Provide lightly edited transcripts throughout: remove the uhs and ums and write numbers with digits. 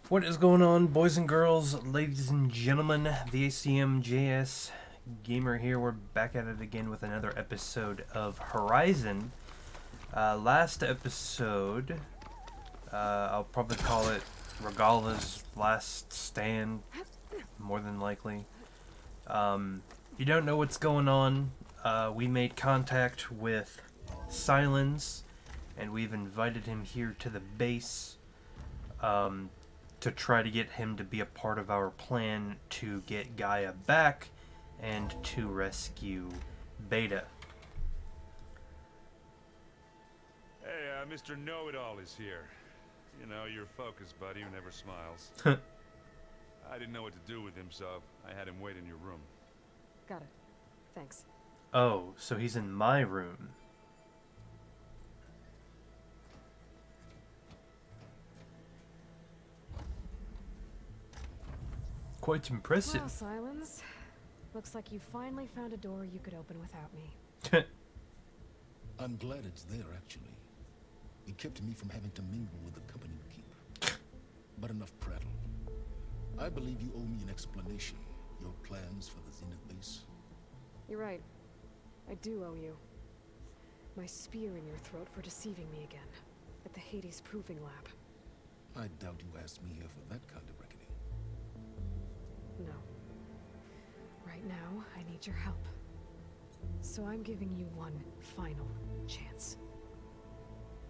What is going on, boys and girls, ladies and gentlemen? The ACMJS Gamer here. We're back at it again with another episode of Horizon. Last episode, I'll probably call it Regala's last stand, more than likely. You don't know what's going on. We made contact with Silence, and we've invited him here to the base. To try to get him to be a part of our plan to get Gaia back and to rescue Beta. Hey, Mr. Know-It-All is here. You know, your focus buddy who never smiles. I didn't know what to do with him, so I had him wait in your room. Got it. Thanks. Oh, so he's in my room. Quite impressive. Well, Silence. Looks like you finally found a door you could open without me. I'm glad it's there, actually. It kept me from having to mingle with the company you keep. But enough prattle. I believe you owe me an explanation. Your plans for the Zenith base. You're right. I do owe you. My spear in your throat for deceiving me again. At the Hades Proving Lab. I doubt you asked me here for that kind of reckoning. No. Right now, I need your help. So I'm giving you one final chance.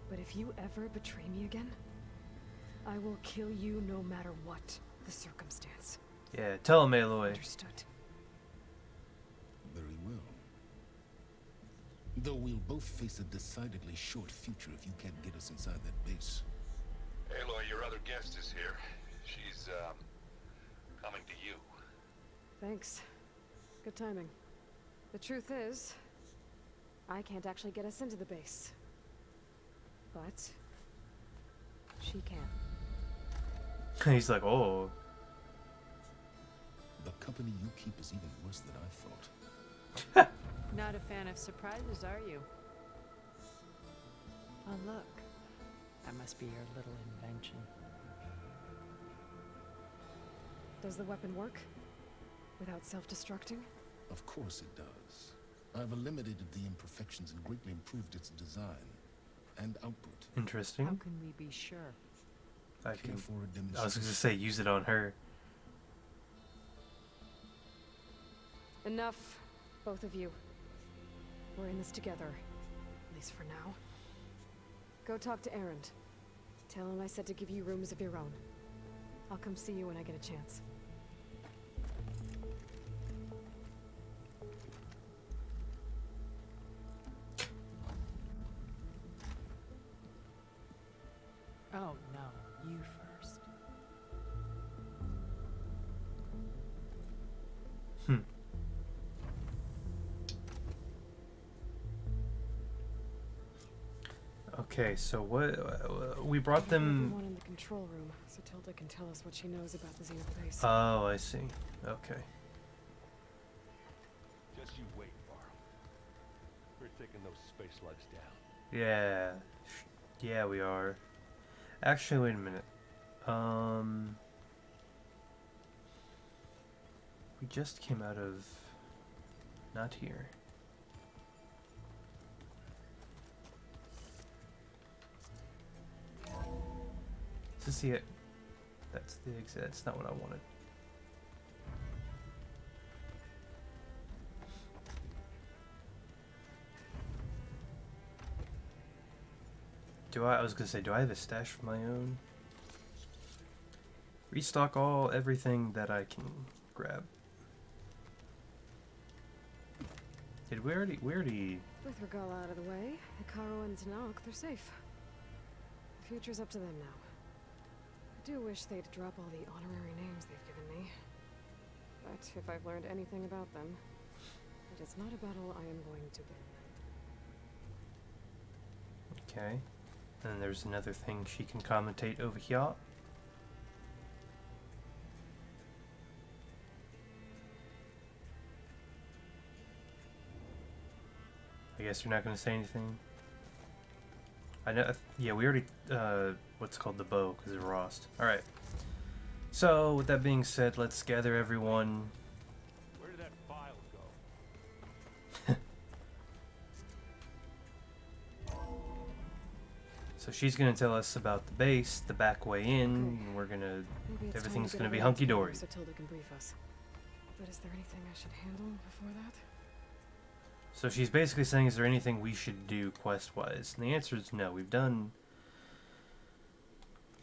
But if you ever betray me again, I will kill you no matter what the circumstance. Yeah, tell him, Aloy. Understood. Very well. Though we'll both face a decidedly short future if you can't get us inside that base. Aloy, your other guest is here. She's, coming to you. Thanks. Good timing. The truth is, I can't actually get us into the base. But she can. He's like, oh. The company you keep is even worse than I thought. Not a fan of surprises, are you? Oh, look. That must be your little invention. Does the weapon work? Without self-destructing? Of course it does. I've eliminated the imperfections and greatly improved its design and output. How Interesting. can we be sure? I Care can. for a I was demonstration? gonna say use it on her. Enough, both of you. We're in this together. At least for now. Go talk to Erend. Tell him I said to give you rooms of your own. I'll come see you when I get a chance. Oh, no. You first. Okay, so what? We brought them. Everyone in the control room, so Tilda can tell us what she knows about the Zenith base. Oh, I see. Okay. Just you wait, Varl. We're taking those space slugs down. Yeah. Yeah, we are. Actually, wait a minute. We just came out of... Not here. To see it. That's the exit. That's not what I wanted. I was gonna say, do I have a stash of my own? Restock everything that I can grab. Did we already, With Regala out of the way, Hikaru and Tanakh, they're safe. The future's up to them now. I do wish they'd drop all the honorary names they've given me. But if I've learned anything about them, it is not a battle I am going to win. okay. And then there's another thing she can commentate over here. I guess you're not going to say anything. I know. Yeah, we already what's called the bow because of Rost. All right. So, with that being said, let's gather everyone. Where did that file go? So she's gonna tell us about the base, the back way in. And we're gonna. Maybe it's Everything's time gonna to be get everyone hunky-dory. together so Tilda can brief us. But is there anything I should handle before that? So she's basically saying, is there anything we should do quest-wise? And the answer is no. We've done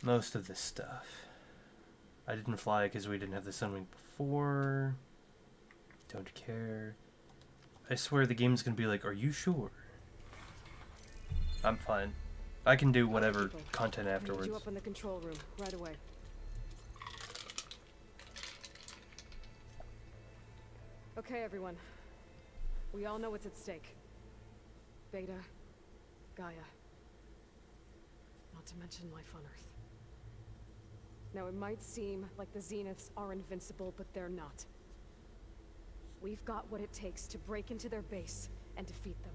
most of this stuff. I didn't fly because we didn't have the Sunwing before. Don't care. I swear the game's gonna be like, are you sure? I'm fine. I can do whatever people. content I need afterwards. you up in the control room right away. Okay, everyone. We all know what's at stake. Beta, Gaia. Not to mention life on Earth. Now, it might seem like the Zeniths are invincible, but they're not. We've got what it takes to break into their base and defeat them.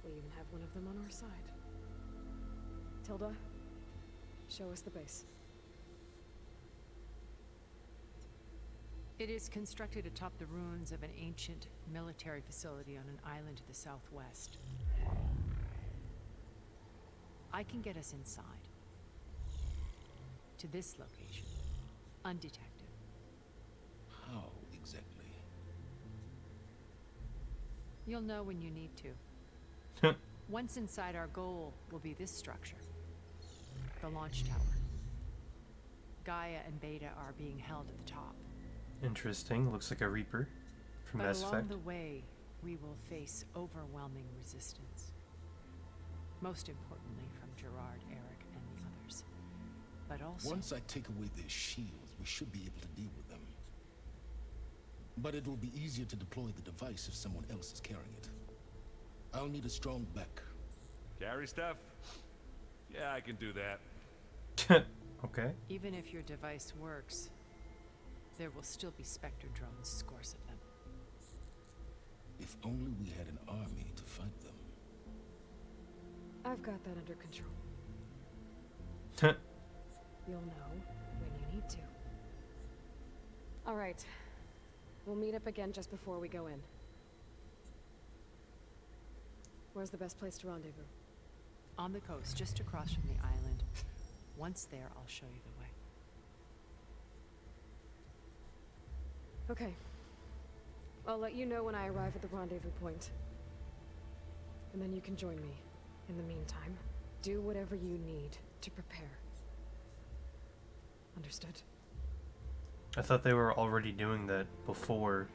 We even have one of them on our side. Tilda, show us the base. It is constructed atop the ruins of an ancient military facility on an island to the southwest. I can get us inside. To this location. Undetected. How exactly? You'll know when you need to. Once inside, our goal will be this structure. The launch tower. Gaia and Beta are being held at the top. Interesting. Looks like a Reaper from But Mass along Effect. the way, we will face overwhelming resistance. Most importantly from Gerard, Eric, and the others. But also... Once I take away their shields, we should be able to deal with them. But it will be easier to deploy the device if someone else is carrying it. I'll need a strong back. Carry stuff? Yeah, I can do that. Okay. Even if your device works, there will still be Spectre drones, scores of them. If only we had an army to fight them. I've got that under control. You'll know when you need to. All right. We'll meet up again just before we go in. Where's the best place to rendezvous? On the coast, just across from the island. Once there, I'll show you the way. Okay. I'll let you know when I arrive at the rendezvous point. And then you can join me. In the meantime, do whatever you need to prepare. Understood? I thought they were already doing that before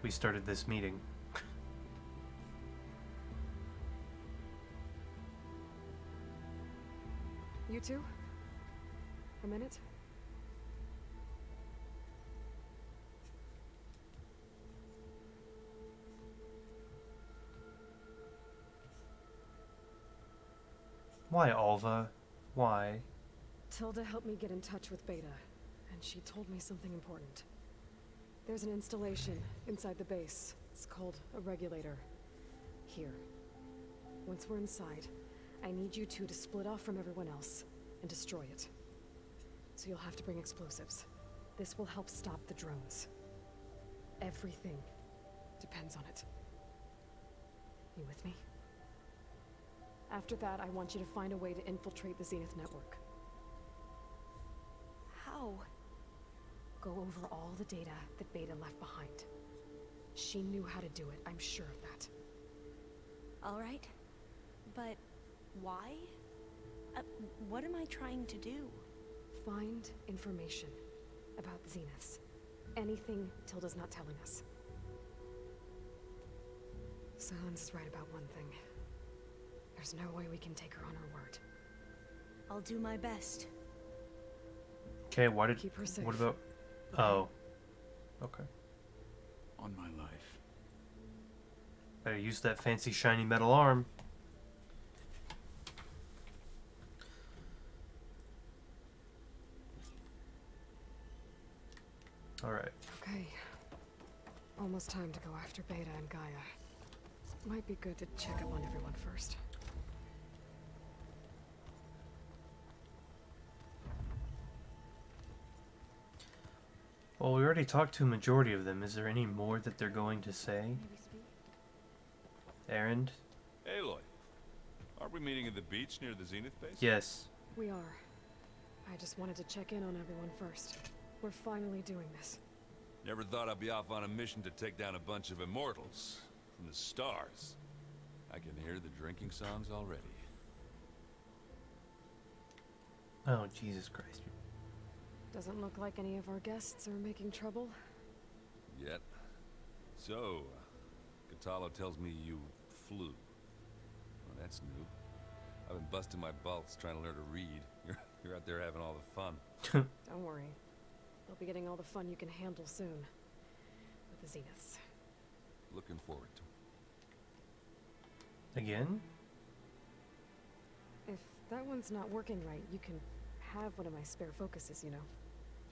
we started this meeting. You two? A minute? Why, Alva? Why? Tilda helped me get in touch with Beta, and she told me something important. There's an installation inside the base. It's called a regulator. Here. Once we're inside, I need you two to split off from everyone else and destroy it. So you'll have to bring explosives. This will help stop the drones. Everything depends on it. You with me? After that, I want you to find a way to infiltrate the Zenith network. How? Go over all the data that Beta left behind. She knew how to do it, I'm sure of that. All right. But why? What am I trying to do? Find information about the Zeniths. Anything Tilda's not telling us. Silence is right about one thing. There's no way we can take her on her word. I'll do my best. Okay, why did... Keep her safe. What about... Oh. Okay. On my life. Better use that fancy shiny metal arm. Alright. Okay. Almost time to go after Beta and Gaia. Might be good to check up on everyone first. Well, we already talked to a majority of them. Is there any more that they're going to say? Maybe speak? Erend? Aloy, aren't we meeting at the beach near the Zenith base? Yes. We are. I just wanted to check in on everyone first. We're finally doing this. Never thought I'd be off on a mission to take down a bunch of immortals from the stars. I can hear the drinking songs already. Oh, Jesus Christ. Doesn't look like any of our guests are making trouble. Yet. So, Kotallo tells me you flew. Well, that's new. I've been busting my balls trying to learn to read. You're out there having all the fun. Don't worry. You'll be getting all the fun you can handle soon. With the Zeniths. Looking forward to it. Again? If that one's not working right, you can have one of my spare focuses, you know.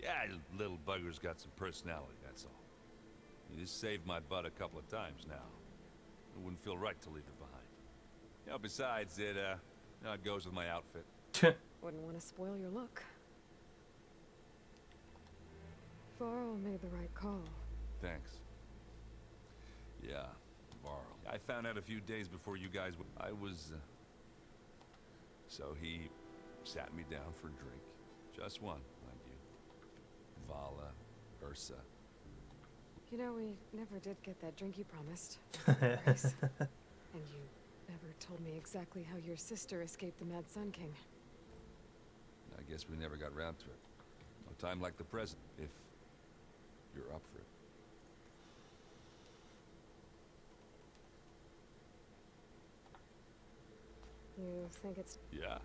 Yeah, little bugger's got some personality, that's all. You just saved my butt a couple of times now. It wouldn't feel right to leave it behind. You know, besides, it goes with my outfit. Wouldn't want to spoil your look. Varl made the right call. Thanks. Yeah, Varl. I found out a few days before you guys I was... So he sat me down for a drink. Just one, mind you. Vala, Ursa. You know, we never did get that drink you promised. Grace. And you never told me exactly how your sister escaped the Mad Sun King. I guess we never got around to it. No time like the present, if you're up for it. You think it's... Yeah.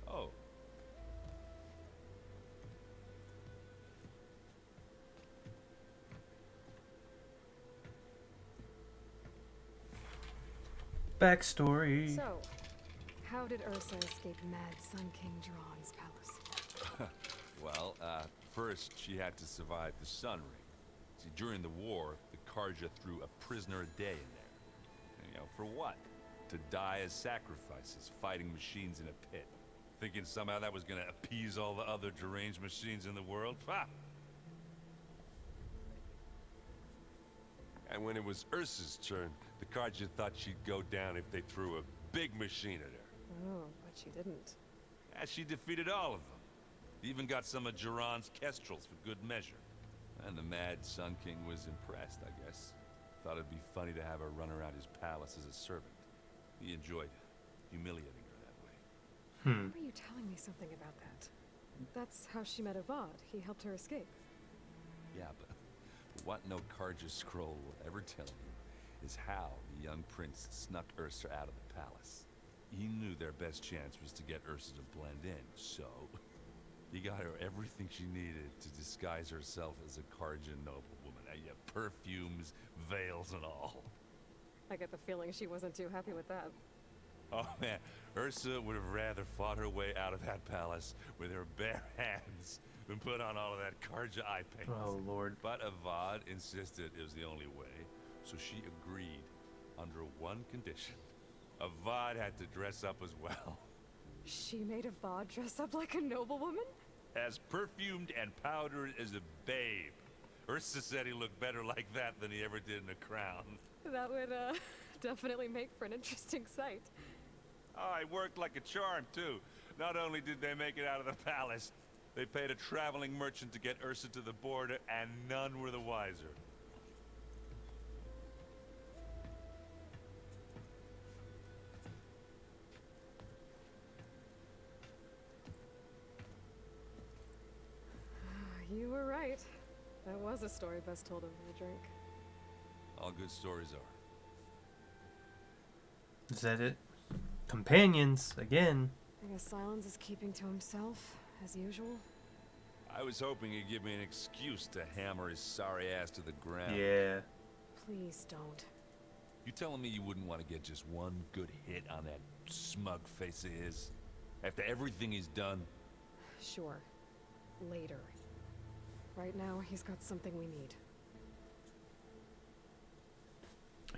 Oh. Backstory. So, how did Ursa escape Mad Sun King Jiran's palace? Well, first she had to survive the Sun Ring. See, during the war, the Karja threw a prisoner a day in there. You know, for what? To die as sacrifices, fighting machines in a pit. Thinking somehow that was gonna appease all the other deranged machines in the world? Ha! And when it was Ursa's turn, the Karja thought she'd go down if they threw a big machine at her. Oh, but she didn't. And she defeated all of them. Even got some of Jiran's kestrels for good measure. And the Mad Sun King was impressed, I guess. Thought it'd be funny to have her run around his palace as a servant. He enjoyed humiliating her that way. Remember you telling me something about that? That's how she met Avad. He helped her escape. Yeah, but what no Karja scroll will ever tell you is how the young prince snuck Ursa out of the palace. He knew their best chance was to get Ursa to blend in, so he got her everything she needed to disguise herself as a Karja noblewoman. Yeah, perfumes, veils, and all. I get the feeling she wasn't too happy with that. Oh man, Ursa would have rather fought her way out of that palace with her bare hands than put on all of that Karja eye paint. Oh, Lord. But Avad insisted it was the only way, so she agreed under one condition. Avad had to dress up as well. She made Avad dress up like a noblewoman? As perfumed and powdered as a babe. Ursa said he looked better like that than he ever did in a crown. That would, definitely make for an interesting sight. Oh, it worked like a charm, too. Not only did they make it out of the palace, they paid a traveling merchant to get Ursa to the border, and none were the wiser. You were right. That was a story best told over a drink. All good stories are. Is that it? Companions, again. I guess Silence is keeping to himself, as usual. I was hoping he'd give me an excuse to hammer his sorry ass to the ground. Yeah. Please don't. You telling me you wouldn't want to get just one good hit on that smug face of his? After everything he's done? Sure. Later. Right now, he's got something we need.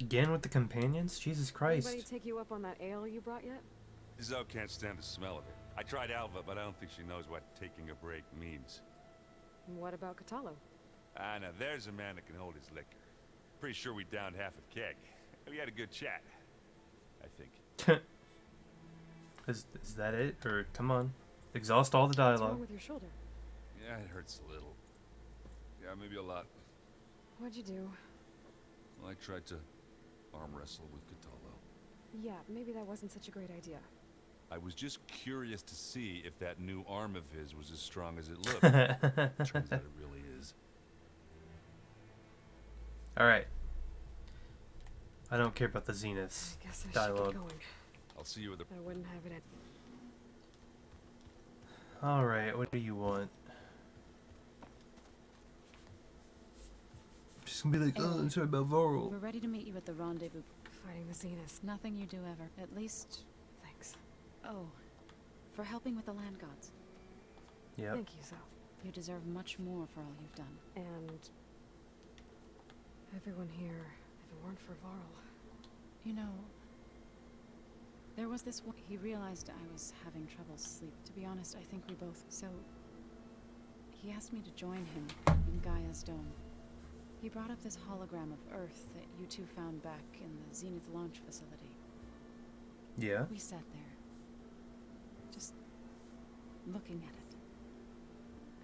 Again with the companions? Jesus Christ. Anybody take you up on that ale you brought yet? Zoe can't stand the smell of it. I tried Alva, but I don't think she knows what taking a break means. What about Kotallo? Ah, now there's a man that can hold his liquor. Pretty sure we downed half a keg. We had a good chat, I think. Is that it? Or come on, exhaust all the What's wrong dialogue. with your shoulder? Yeah, it hurts a little. Yeah, maybe a lot. What'd you do? Well, I tried to arm wrestle with Cthulhu. Yeah, maybe that wasn't such a great idea. I was just curious to see if that new arm of his was as strong as it looked. Turns out it really is. All right. I don't care about the Zeniths I guess I should dialogue. get going. I'll see you with the... I wouldn't have it at... All right, what do you want? Just gonna be like, oh, I'm sorry about Varl. We're ready to meet you at the rendezvous. Fighting the Zeniths. Nothing you do ever. At least, Thanks. oh, for helping with the land gods. Yep. Thank you, Zal. You deserve much more for all you've done. And... everyone here, if it weren't for Varl... You know, there was this one. He realized I was having trouble sleep. To be honest, I think we both. So, he asked me to join him in Gaia's dome. He brought up this hologram of Earth that you two found back in the Zenith launch facility. Yeah. We sat there, just looking at it.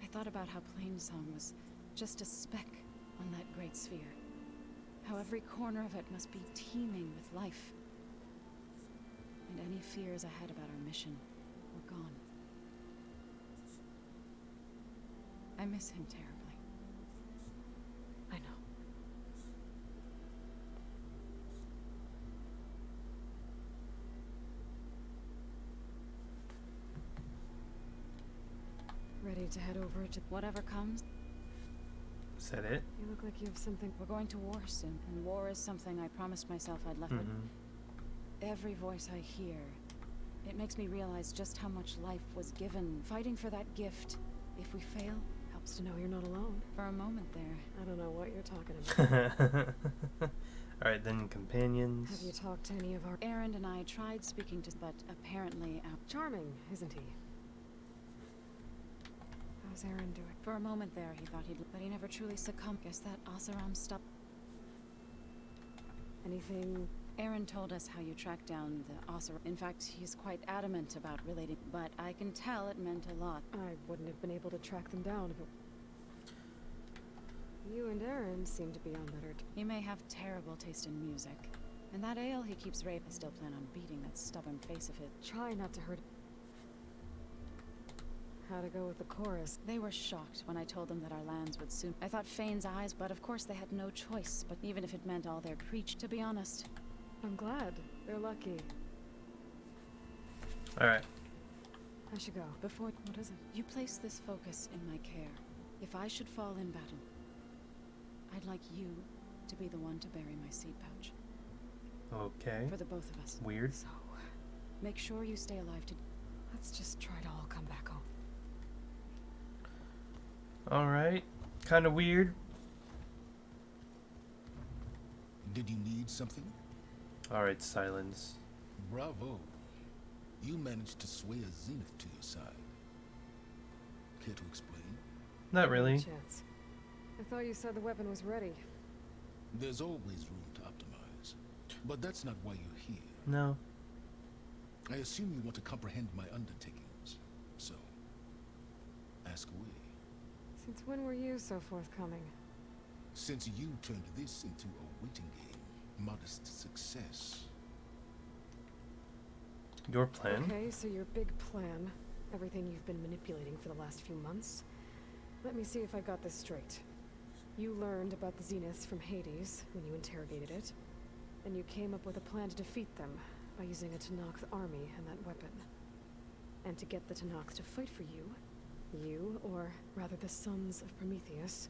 I thought about how Plainsong was just a speck on that great sphere. How every corner of it must be teeming with life. And any fears I had about our mission were gone. I miss him terribly. I know. Ready to head over to... Whatever comes, Is that it? You look like you have something... we're going to war soon. And war is something I promised myself I'd left with. Every voice I hear, it makes me realize just how much life was given. Fighting for that gift, if we fail, Helps to know you're not alone. for a moment there. I don't know what you're talking about. All right, then companions. Have you talked to any of our... Aaron and I tried speaking to, but apparently, Charming, isn't he? How's Aaron doing? for a moment there, he thought he'd, but he never truly succumbed. Guess that Oseram stuff. Anything... Aaron told us how you tracked down the Oseram. In fact, he's quite adamant about relating, but I can tell it meant a lot. I wouldn't have been able to track them down if it... You and Aaron seem to be on better He may have terrible taste in music, and that ale he keeps I still plan on beating that stubborn face of his. Try not to hurt... How to go with the chorus. They were shocked when I told them that our lands would soon. I thought Fane's eyes, but of course they had no choice. But even if it meant all their preach, to be honest, I'm glad. They're lucky. All right. I should go. before What is it? you place this focus in my care, if I should fall in battle, I'd like you to be the one to bury my seed pouch. Okay. For the both of us. Weird. So, Make sure you stay alive to. let's just try to all come back home. All right. Kind of weird. Did you need something? All right, silence. Bravo. You managed to sway a Zenith to your side. Care to explain? Not really. Chance. I thought you said the weapon was ready. There's always room to optimize. But that's not why you're here. No. I assume you want to comprehend my undertakings. So, ask away. Since when were you so forthcoming? Since you turned this into a waiting game, modest success. Your plan? Okay, so your big plan, everything you've been manipulating for the last few months. Let me see if I got this straight. You learned about the Zeniths from Hades when you interrogated it, and you came up with a plan to defeat them by using a Tenakth army and that weapon. And to get the Tenakth to fight for you, or rather the Sons of Prometheus,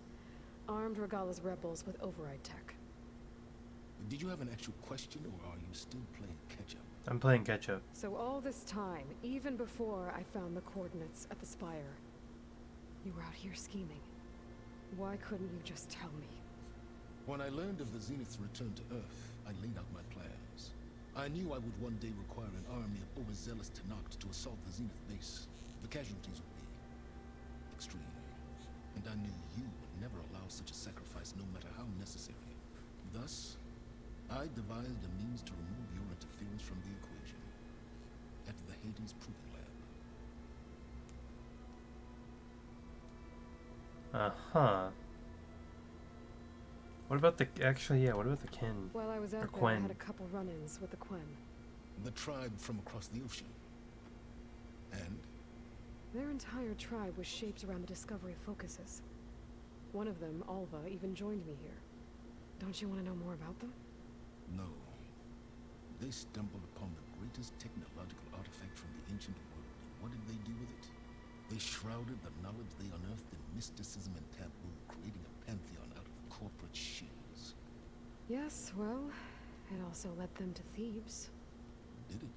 armed Regalla's rebels with override tech. Did you have an actual question, or are you still playing catch-up? I'm playing catch up. So all this time, even before I found the coordinates at the Spire, you were out here scheming. Why couldn't you just tell me? When I learned of the Zenith's return to Earth, I laid out my plans. I knew I would one day require an army of overzealous Tenakth to assault the Zenith base. The casualties would be extreme, and I I knew you would never allow such a sacrifice, no matter how necessary. Thus, I devised a means to remove your interference from the equation at the Hades Proving Lab. Uh-huh. What about the... Actually, yeah, what about the Ken? While I was Or out there, I Quen. had a couple run-ins with the Quen. The tribe from across the ocean. And Their entire tribe was shaped around the discovery of focuses. One of them, Alva, even joined me here. Don't you want to know more about them? no, they stumbled upon the greatest technological artifact from the ancient world. And what did they do with it? They shrouded the knowledge they unearthed in mysticism and taboo, creating a pantheon out of corporate shields. Yes, well, it also led them to Thebes. Did it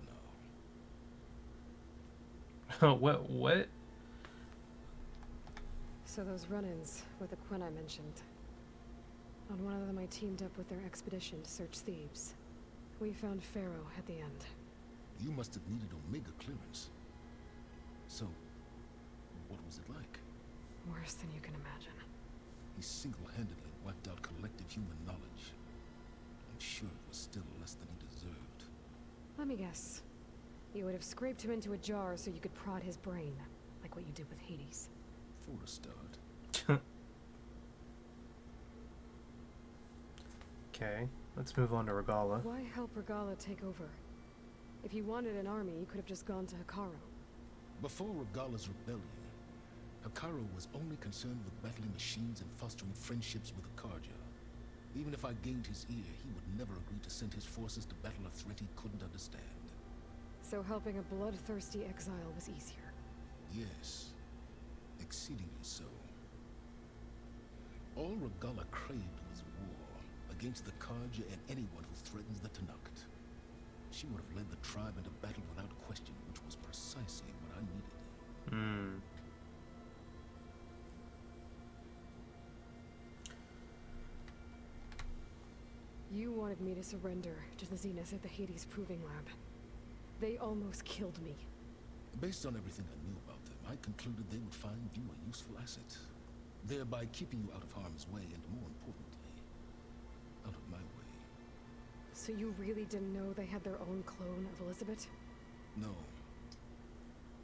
now? What? So those run-ins with the Quen I mentioned. On one of them I teamed up with their expedition to search Thebes. We found Pharaoh at the end. You must have needed Omega clearance. So, what was it like? Worse than you can imagine. He single-handedly wiped out collective human knowledge. I'm sure it was still less than he deserved. Let me guess. You would have scraped him into a jar so you could prod his brain, like what you did with Hades. For a start. Okay, let's move on to Regala. Why help Regala take over? If you wanted an army, you could have just gone to Hekarro. Before Regala's rebellion, Hekarro was only concerned with battling machines and fostering friendships with Akarja. Even if I gained his ear, he would never agree to send his forces to battle a threat he couldn't understand. So helping a bloodthirsty exile was easier. Yes, exceedingly so. All Regala craved was war against the Karja and anyone who threatens the Tenakth. She would have led the tribe into battle without question, which was precisely what I needed. You wanted me to surrender to the Zenith at the Hades Proving Lab. They almost killed me. Based on everything I knew about them, I concluded they would find you a useful asset, thereby keeping you out of harm's way and, more importantly, out of my way. So you really didn't know they had their own clone of Elizabeth? No.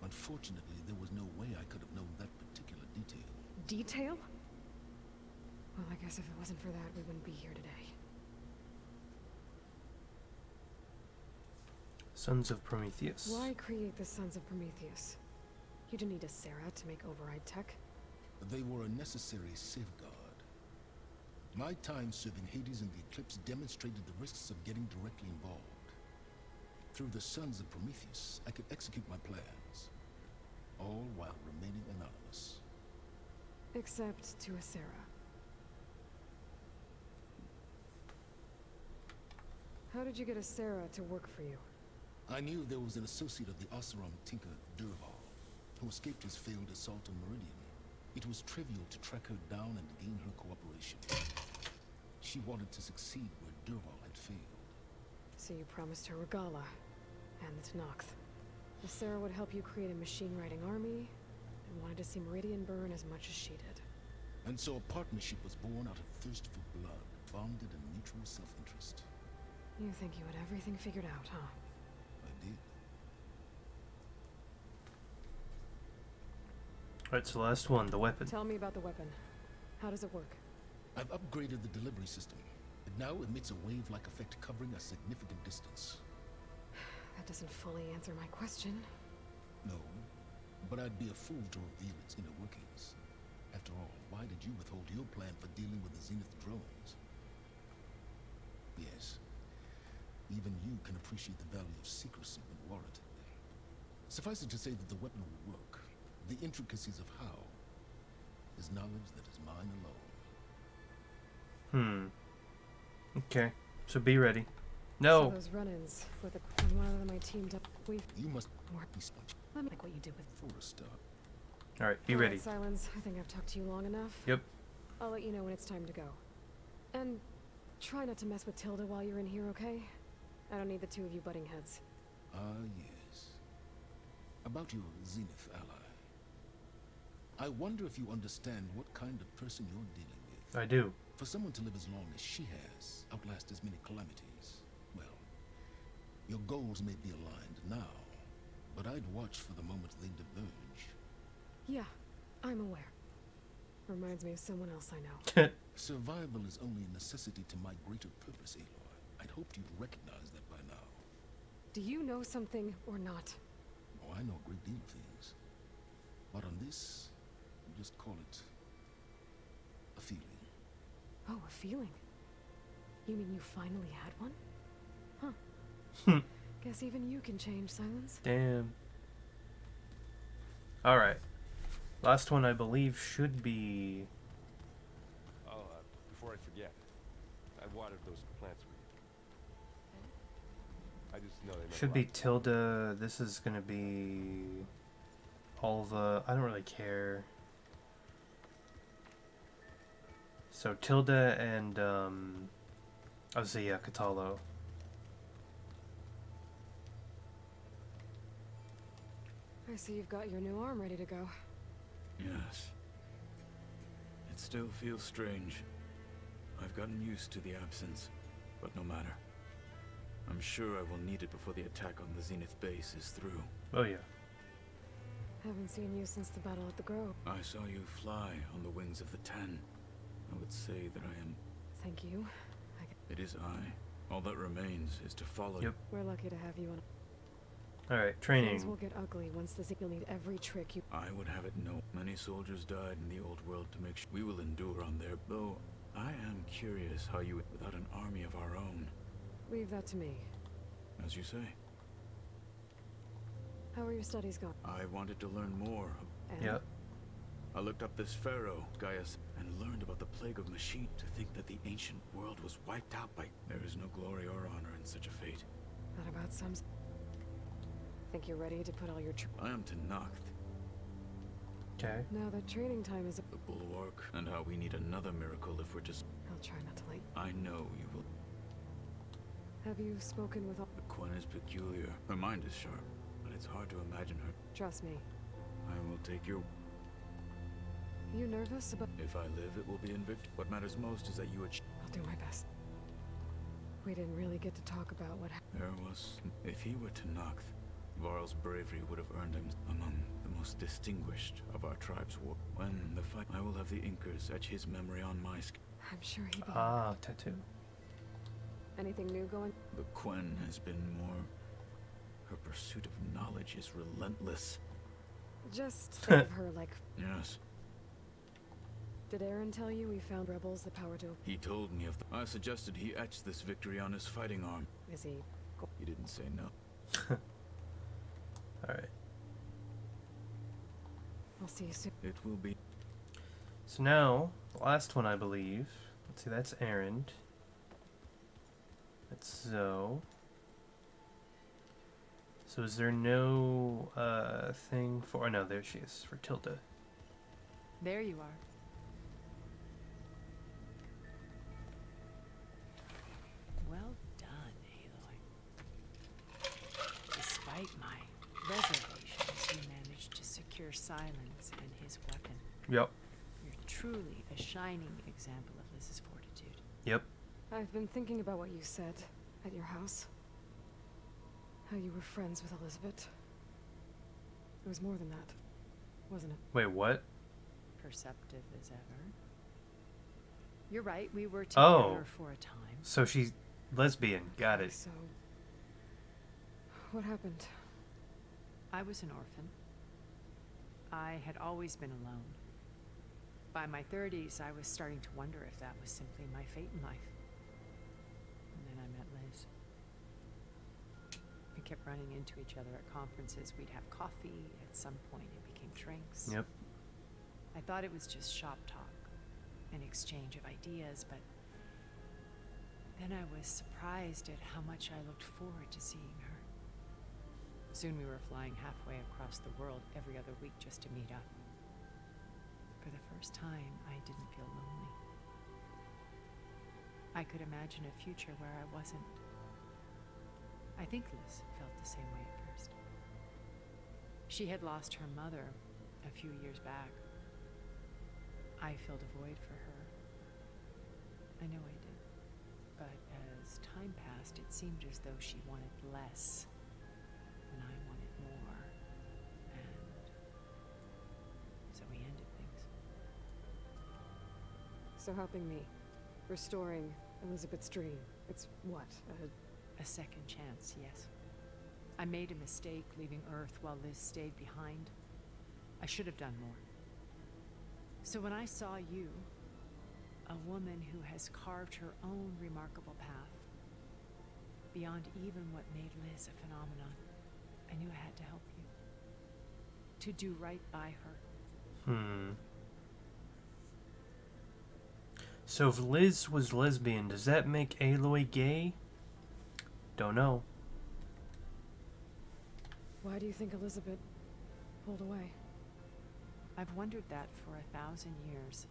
Unfortunately, there was no way I could have known that particular detail. Detail? Well, I guess if it wasn't for that, we wouldn't be here today. Sons of Prometheus. Why create the Sons of Prometheus? You didn't need a Sarah to make override tech. They were a necessary safeguard. My time serving Hades and the Eclipse demonstrated the risks of getting directly involved. Through the Sons of Prometheus, I could execute my plans, all while remaining anonymous. Except to a Sarah. How did you get a Sarah to work for you? I knew there was an associate of the Oseram tinker, Durval, who escaped his failed assault on Meridian. It was trivial to track her down and gain her cooperation. She wanted to succeed where Durval had failed. So you promised her Regala and the Tenakth. The Sarah would help you create a machine-riding army, and wanted to see Meridian burn as much as she did. And so a partnership was born out of thirst for blood, bonded in mutual self-interest. You think you had everything figured out, huh? I did. Alright, so last one, the weapon. Tell me about the weapon. How does it work? I've upgraded the delivery system. It now emits a wave-like effect covering a significant distance. That doesn't fully answer my question. No, but I'd be a fool to reveal its inner workings. After all, why did you withhold your plan for dealing with the Zenith drones? Yes, even you can appreciate the value of secrecy when warranted. Suffice it to say that the weapon will work. The intricacies of how is knowledge that is mine alone. Okay, so be ready. No! So those run-ins with the and one of them I teamed up. You must More. be sponge Let me like what you did with. for a start. Alright, be All right, ready. Silence. I think I've talked to you long enough. Yep. I'll let you know when it's time to go. And try not to mess with Tilda while you're in here, okay? I don't need the two of you butting heads. Ah, yes. About your Zenith ally. I wonder if you understand what kind of person you're dealing with. I do. For someone to live as long as she has, outlast as many calamities, well, your goals may be aligned now, but I'd watch for the moment they diverge. Yeah, I'm aware. Reminds me of someone else I know. Survival is only a necessity to my greater purpose, Aloy. I'd hoped you'd recognize that by now. Do you know something or not? Oh, I know a great deal of things. But on this, we'll just call it a feeling. Oh, a feeling. You mean you finally had one? Huh. Guess even you can change, Silence. Damn. Alright. Last one, I believe, should be... Oh, before I forget, I watered those plants for you. I just know they meant Should a be lot. Tilda. This is gonna be... Alva. I don't really care. So Tilda and, I would say, yeah, Katalo. I see you've got your new arm ready to go. Yes. It still feels strange. I've gotten used to the absence, but no matter. I'm sure I will need it before the attack on the Zenith base is through. Oh, yeah. Haven't seen you since the battle at the Grove. I saw you fly on the wings of the Ten. I would say that I am... Thank you. It is I. All that remains is to follow. Yep. We're lucky to have you on. Alright, Things training. will get ugly once the You'll need every trick you... I would have it known. Many soldiers died in the old world to make sure we will endure on there. Though, I am curious how you... without an army of our own. Leave that to me. As you say. How are your studies going? I wanted to learn more. And Yep. I looked up this pharaoh, Gaius, and learned about the plague of Machine. To think that the ancient world was wiped out by... There is no glory or honor in such a fate. That about sums... Think you're ready to put all your... I am Tenakth, Okay. Now that training time is... the bulwark, and how we need another miracle if we're just... I'll try not to late. I know you will. Have you spoken with all... The Quen is peculiar. Her mind is sharp, but it's hard to imagine her. Trust me. I will take your... You nervous about... If I live, it will be in victory. What matters most is that you achieve... I'll do my best. We didn't really get to talk about what happened. There was... If he were Tenakth, Varl's bravery would have earned him among the most distinguished of our tribe's war. When the fight... I will have the Inkers etch his memory on my skin. I'm sure he'd be... Ah, tattoo. Anything new going? The Quen has been more... Her pursuit of knowledge is relentless. Just think of her like... Yes. Did Aaron tell you we found rebels the power to... He told me of I suggested he etch this victory on his fighting arm. Is he... He didn't say no. Alright. I'll see you soon. It will be... So now, the last one, I believe. Let's see, that's Erend. That's Zoe. So is there no thing for... Oh, no, there she is, for Tilda. There you are. Well done, Aloy. Despite my reservations, you managed to secure Silence and his weapon. Yep. You're truly a shining example of Liz's fortitude. Yep. I've been thinking about what you said at your house. How you were friends with Elizabeth. It was more than that, wasn't it? Wait, what? Perceptive as ever. You're right, we were together Oh. for a time. So she's lesbian. Got it. So... What happened? I was an orphan. I had always been alone. By my 30s, I was starting to wonder if that was simply my fate in life. And then I met Liz. We kept running into each other at conferences. We'd have coffee. At some point, it became drinks. Yep. I thought it was just shop talk, an exchange of ideas, but then I was surprised at how much I looked forward to seeing her. Soon we were flying halfway across the world every other week just to meet up. For the first time, I didn't feel lonely. I could imagine a future where I wasn't. I think Liz felt the same way at first. She had lost her mother a few years back. I filled a void for her. I know I did. But as time passed, it seemed as though she wanted less, and I wanted more. And so we ended things. So helping me, restoring Elizabeth's dream, it's what, A second chance, yes. I made a mistake leaving Earth while Liz stayed behind. I should have done more. So when I saw you, a woman who has carved her own remarkable path, beyond even what made Liz a phenomenon, I knew I had to help you. To do right by her. So if Liz was lesbian, does that make Aloy gay? Don't know. why do you think Elizabeth pulled away? I've wondered that for 1,000 years.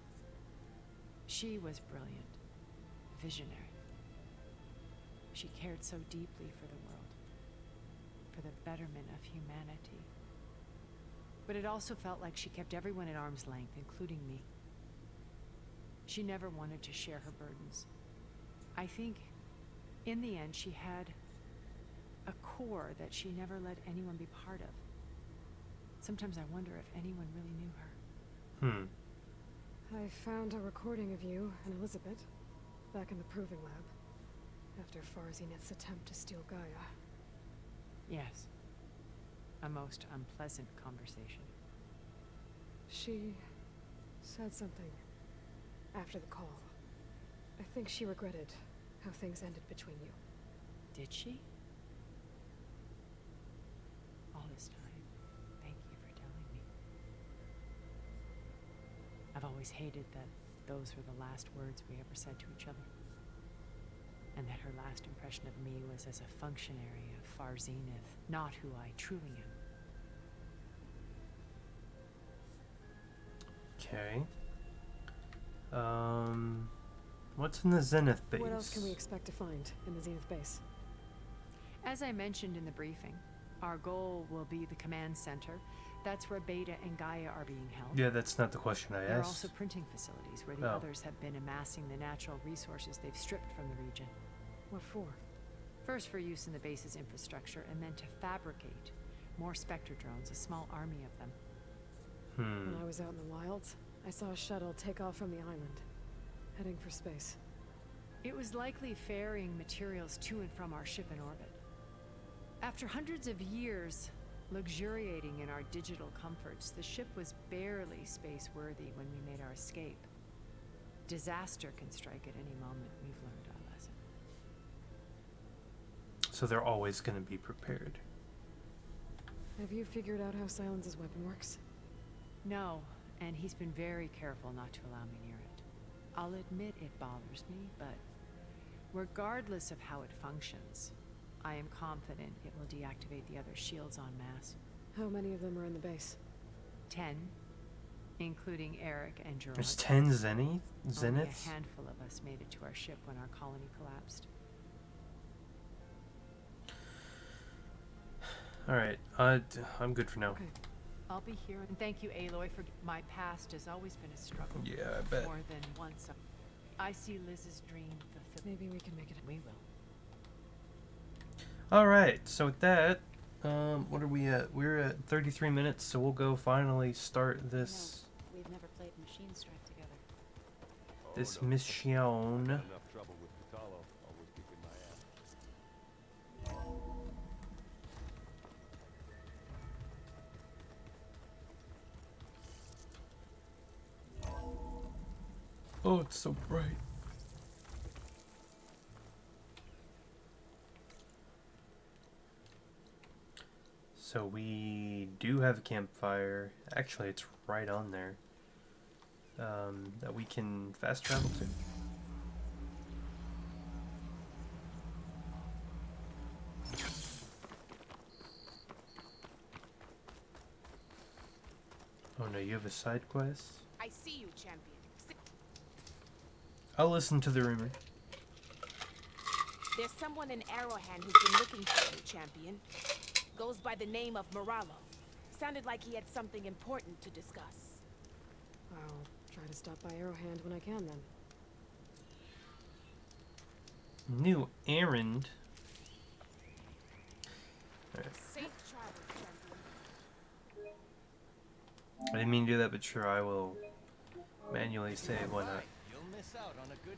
She was brilliant, visionary. She cared so deeply for the world, for the betterment of humanity. But it also felt like she kept everyone at arm's length, including me. She never wanted to share her burdens. I think, in the end, she had a core that she never let anyone be part of. Sometimes I wonder if anyone really knew her. I found a recording of you and Elizabeth back in the Proving Lab after Farzinet's attempt to steal Gaia. Yes. A most unpleasant conversation. She said something after the call. I think she regretted how things ended between you. Did she? All this time, thank you for telling me. I've always hated that those were the last words we ever said to each other. And that her last impression of me was as a functionary of Far Zenith, not who I truly am. Okay. What's in the Zenith base? What else can we expect to find in the Zenith base? As I mentioned in the briefing, our goal will be the command center. That's where Beta and Gaia are being held. Yeah, that's not the question I There are asked. also printing facilities where the others have been amassing the natural resources they've stripped from the region. What for? First for use in the base's infrastructure, and then to fabricate more Spectre drones, a small army of them. When I was out in the wilds, I saw a shuttle take off from the island, heading for space. It was likely ferrying materials to and from our ship in orbit. After hundreds of years luxuriating in our digital comforts, the ship was barely space-worthy when we made our escape. Disaster can strike at any moment. We've learned our lesson. So they're always going to be prepared. Have you figured out how Silence's weapon works? No, and he's been very careful not to allow me near it. I'll admit it bothers me, but regardless of how it functions, I am confident it will deactivate the other shields en masse. How many of them are in the base? 10, including Eric and Gerard. There's 10 Zeniths? Only a handful of us made it to our ship when our colony collapsed. Alright, I'm good for now. Okay. I'll be here, and thank you, Aloy, for my past has always been a struggle. Yeah, I bet. More than once. I see Liz's dream fulfilled. Maybe we can make it. We will. Alright, so with that, what are we at? We're at 33 minutes, so we'll go finally start this No, we've never played Machine Strike together. this no. mission. Enough trouble with Vitalo, always kicking my ass. Oh, it's so bright. So we do have a campfire. Actually, it's right on there. That we can fast travel to. Oh no, you have a side quest? I see you, champion. I'll listen to the rumor. There's someone in Arrowhand who's been looking for you, champion. Goes by the name of Moralo. Sounded like he had something important to discuss. I'll try to stop by Arrowhand when I can then. New errand. Alright. Safe travels, champion. I didn't mean to do that, but sure, I will manually save. Why not? You'll miss out on a good.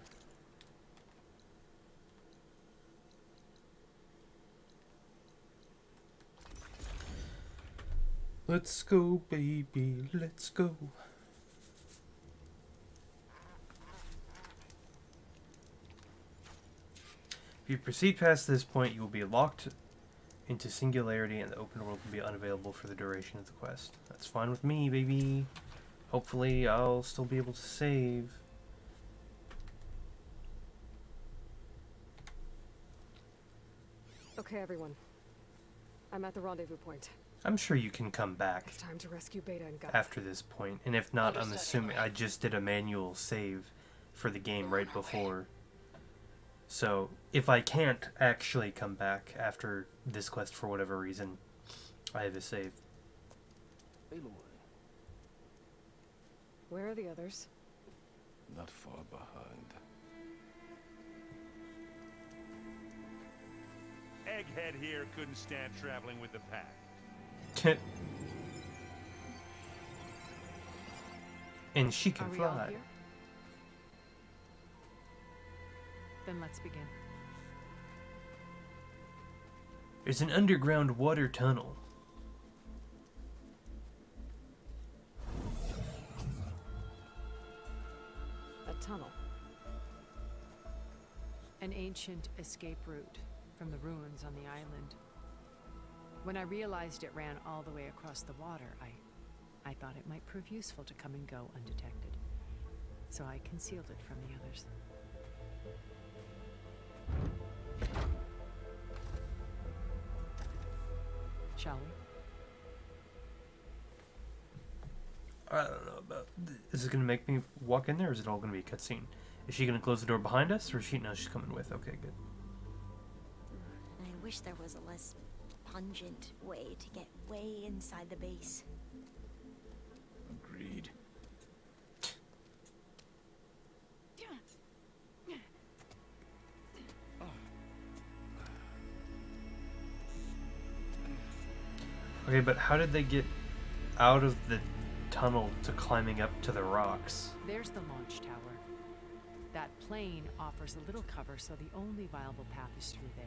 Let's go, baby. Let's go. If you proceed past this point, you will be locked into singularity and the open world will be unavailable for the duration of the quest. That's fine with me, baby. Hopefully, I'll still be able to save. Okay, everyone. I'm at the rendezvous point. I'm sure you can come back It's time to rescue Beta and Gaia. after this point, and if not, I'm assuming I just did a manual save for the game right before. So, if I can't actually come back after this quest for whatever reason, I have a save. Aloy, Where are the others? not far behind. Egghead here couldn't stand traveling with the pack. And she can Are we all fly. here? Then let's begin. There's an underground water tunnel. A tunnel. An ancient escape route from the ruins on the island. When I realized it ran all the way across the water, I thought it might prove useful to come and go undetected. So I concealed it from the others. Shall we? I don't know about. Is it gonna make me walk in there, or is it all gonna be a cutscene? Is she gonna close the door behind us, or is she? No, she's coming with. Okay, good. I wish there was a less pungent way to get way inside the base. Agreed. Okay, but how did they get out of the tunnel to climbing up to the rocks? There's the launch tower. That plane offers a little cover, so the only viable path is through there.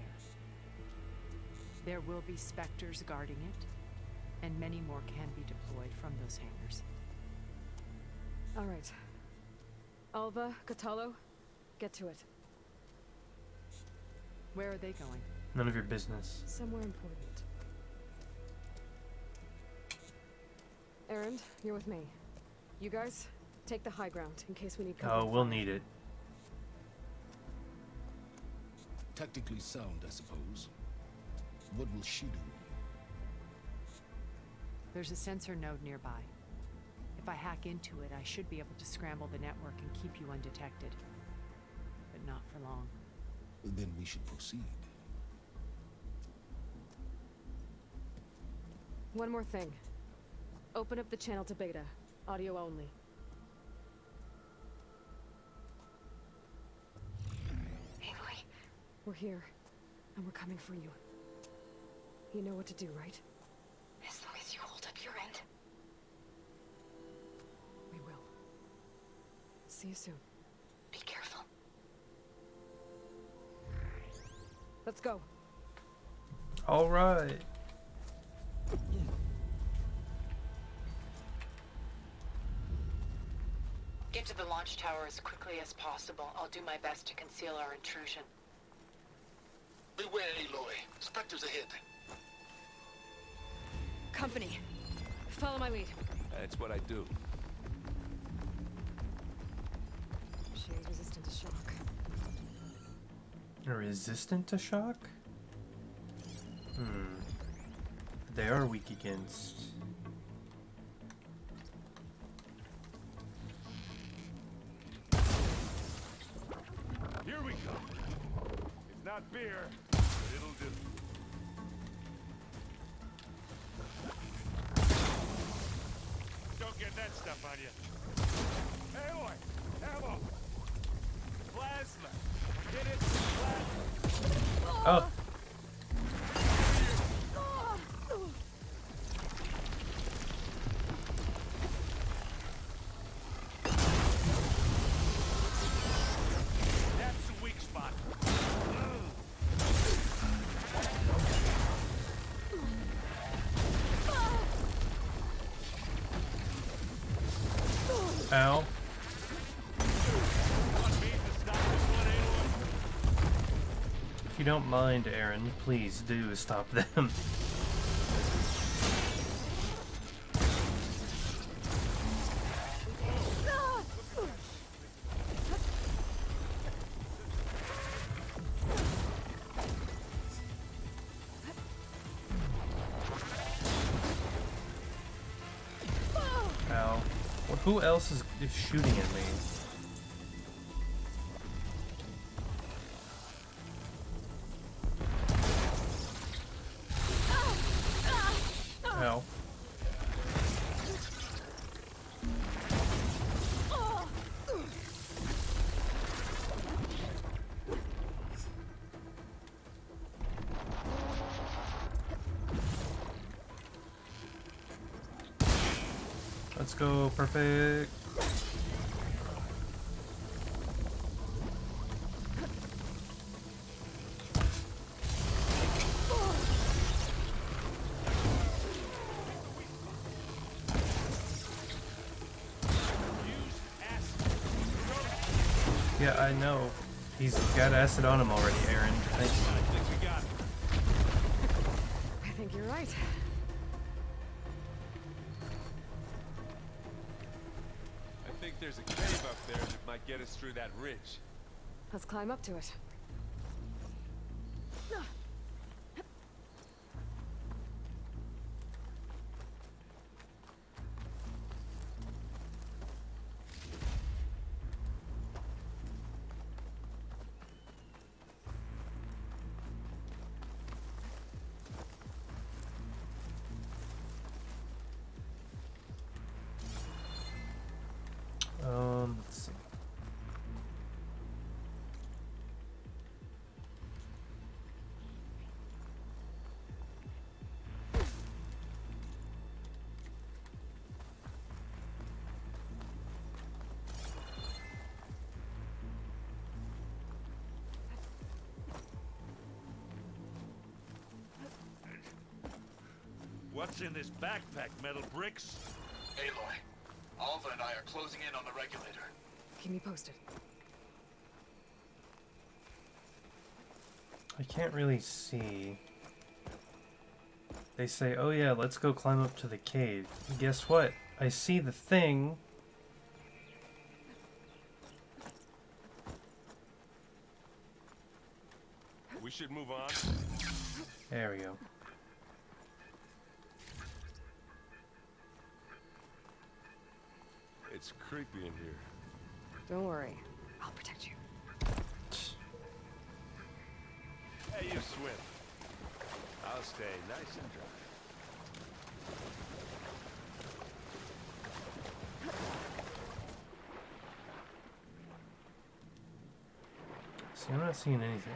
There will be specters guarding it, and many more can be deployed from those hangars. All right. Alva, Catalo, get to it. Where are they going? None of your business. Somewhere important. Erend, you're with me. You guys, take the high ground in case we need cover. Oh, we'll need it. Tactically sound, I suppose. What will she do? There's a sensor node nearby. If I hack into it, I should be able to scramble the network and keep you undetected. But not for long. Then we should proceed. One more thing. Open up the channel to Beta. Audio only. Aloy. We're here, and we're coming for you. You know what to do, right? As long as you hold up your end. We will. See you soon. Be careful. Let's go. All right. Get to the launch tower as quickly as possible. I'll do my best to conceal our intrusion. Beware, Aloy. Spectres ahead. Company. Follow my lead. That's what I do. She is resistant to shock. Resistant to shock? They are weak against. Here we go. It's not beer, but it'll do. Don't get that stuff on you. Aloy! Oh. That's a weak spot. Ow. If you don't mind, Aaron, please do stop them. Ow. Well, who else is shooting at me? Ow. Let's go, perfect. Yeah, I know. He's got acid on him already, Aaron. Thank you. I think we got it. I think you're right. I think there's a cave up there that might get us through that ridge. Let's climb up to it. Let's see. What's in this backpack, metal bricks? Aloy, Alva and I are closing in on the regulator. Keep me posted. I can't really see. They say, oh yeah, let's go climb up to the cave. Guess what? I see the thing. We should move on. There we go. It's creepy in here. Don't worry. I'll protect you. Hey, you swim. I'll stay nice and dry. See, I'm not seeing anything.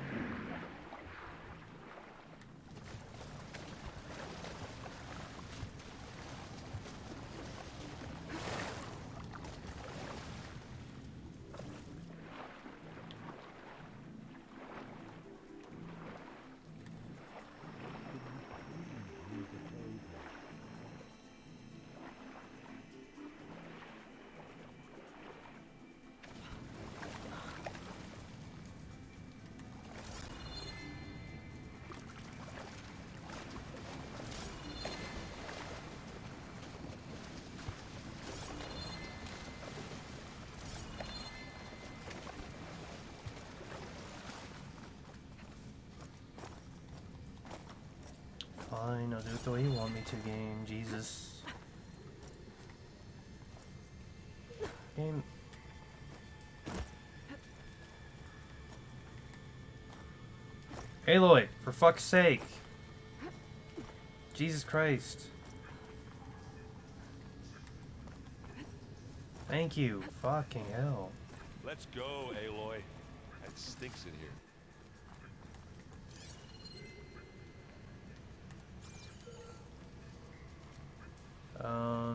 Fine, I'll do it the way you want me to, game. Jesus. Game. Aloy, for fuck's sake. Jesus Christ. Thank you. Fucking hell. Let's go, Aloy. It stinks in here. I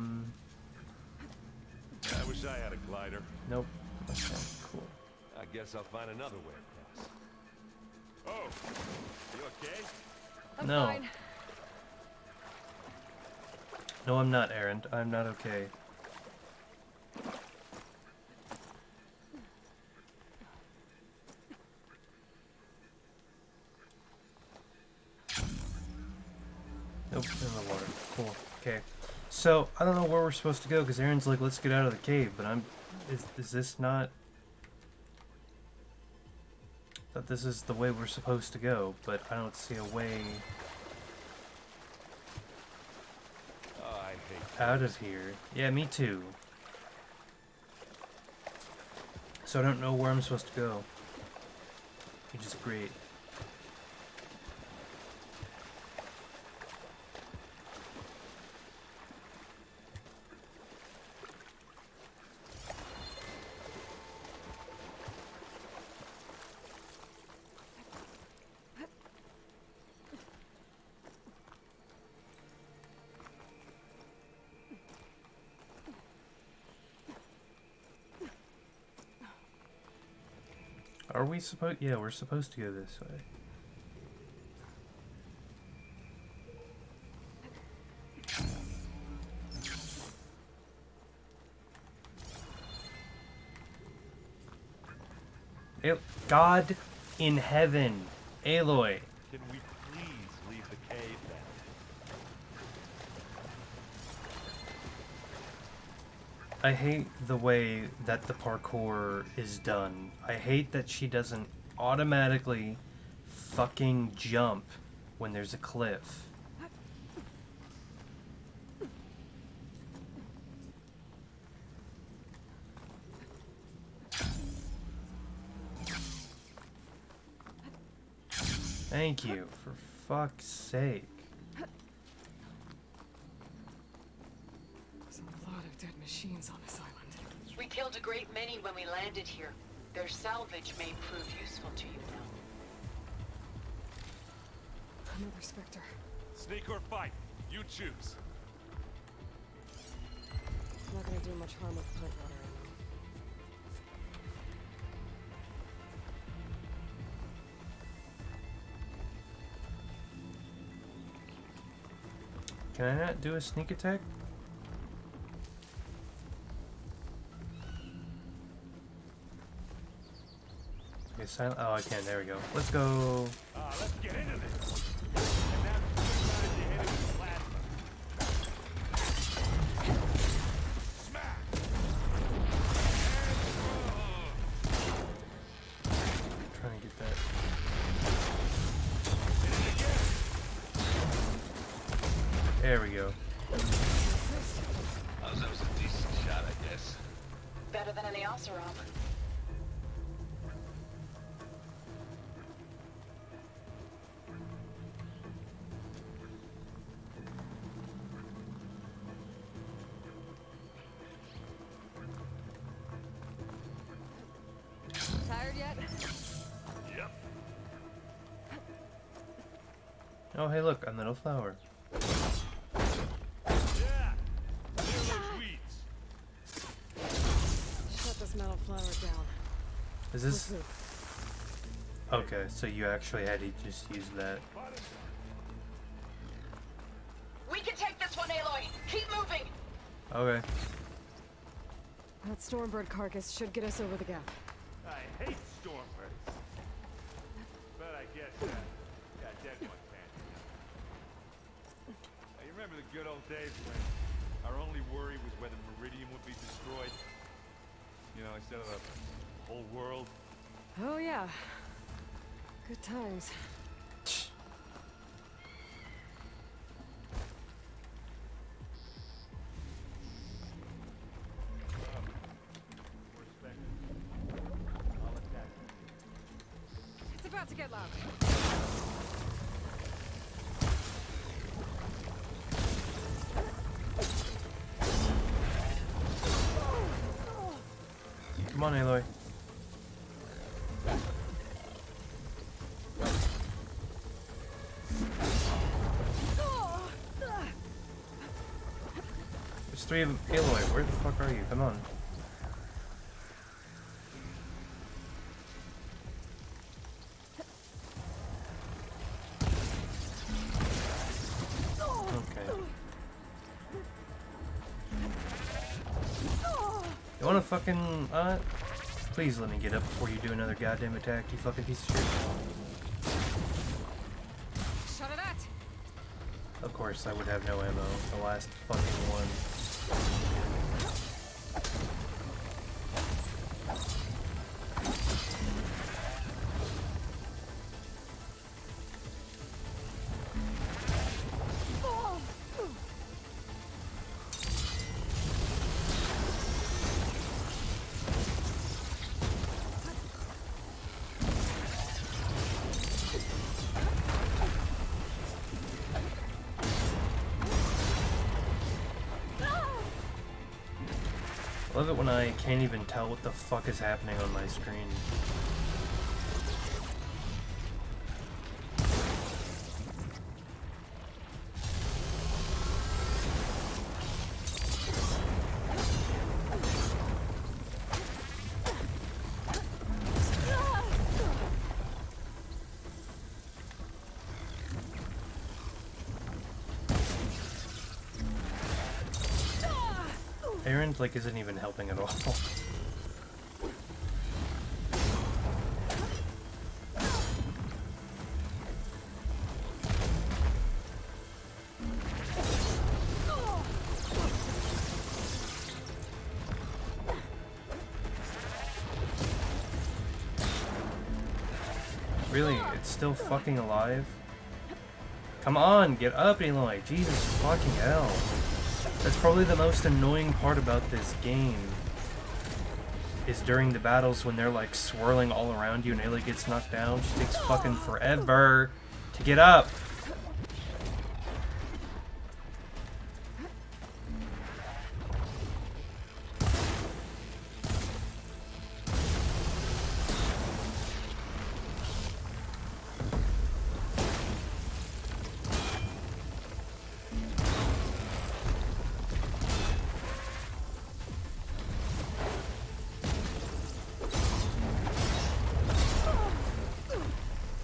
wish I had a glider. Nope. Okay, cool. I guess I'll find another way across. Oh, you okay? I'm No. fine. No, I'm not, Aaron. I'm not okay. Nope, in the water. Cool. Okay. So, I don't know where we're supposed to go, because Aaron's like, let's get out of the cave, but I'm... Is this not... I thought this is the way we're supposed to go, but I don't see a way Oh, I hate out of here. Yeah, me too. So I don't know where I'm supposed to go. Which is great. Are we supposed? Yeah, we're supposed to go this way. God in heaven, Aloy. Can we please leave the cave then? I hate the way that the parkour is done. I hate that she doesn't automatically fucking jump when there's a cliff. Thank you, for fuck's sake. There's a lot of dead machines on this island. We killed a great many when we landed here. Their salvage may prove useful to you now. Another Spectre. Sneak or fight? You choose. Not gonna do much harm with plant water. Can I not do a sneak attack? Okay, silent. Oh, I can. There we go. Let's go. Let's get into this. And that's sometimes you hit it with plasma. Smack! Trying to get that. There we go. Oh, that was a decent shot, I guess. Better than any Oseram. Tired yet? Yep. Oh, hey, look, a little flower. Yeah. Clear those weeds. Shut this metal flower down. Is this? Okay, so you actually had to just use that. We can take this one, Aloy! Keep moving! Okay. That Stormbird carcass should get us over the gap. I hate Stormbirds. But I guess, yeah, dead ones handy. You remember the good old days when our only worry was whether Meridian would be destroyed? You know, instead of the whole world. Oh yeah. Good times. It's about to get loud. Come on, Aloy. three of them. Aloy, where the fuck are you? Come on. Okay. You wanna fucking, please let me get up before you do another goddamn attack, you fucking piece of shit. Shut it at! Of course, I would have no ammo. The last fucking one. I love it when I can't even tell what the fuck is happening on my screen. Erend, like, isn't even helping at all. Really? It's still fucking alive? Come on, get up, Aloy! Jesus fucking hell. That's probably the most annoying part about this game, is during the battles when they're like swirling all around you and Aloy gets knocked down. She takes fucking forever to get up.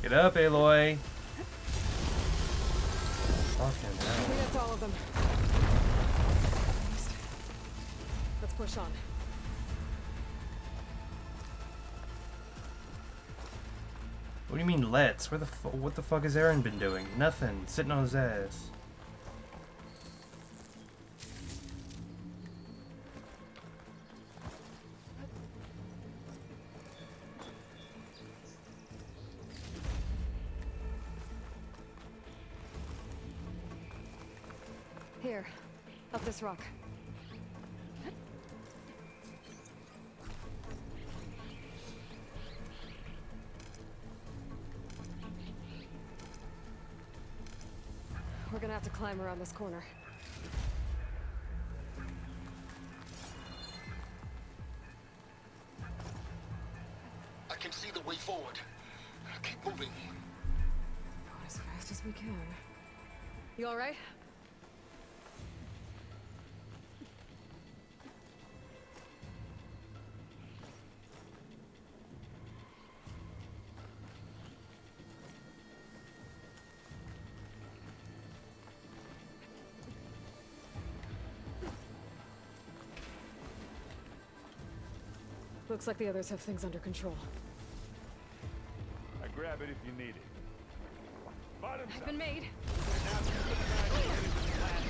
Get up, Aloy! Fucking I hell. think that's all of them. Let's push on. What do you mean, let's? What the fuck has Erend been doing? Nothing. Sitting on his ass. Here, up this rock. We're gonna have to climb around this corner. I can see the way forward. Keep moving. Going as fast as we can. You all right? Looks like the others have things under control. I grab it if you need it. Bottoms I've up. been made. And now you get back and finish the plan.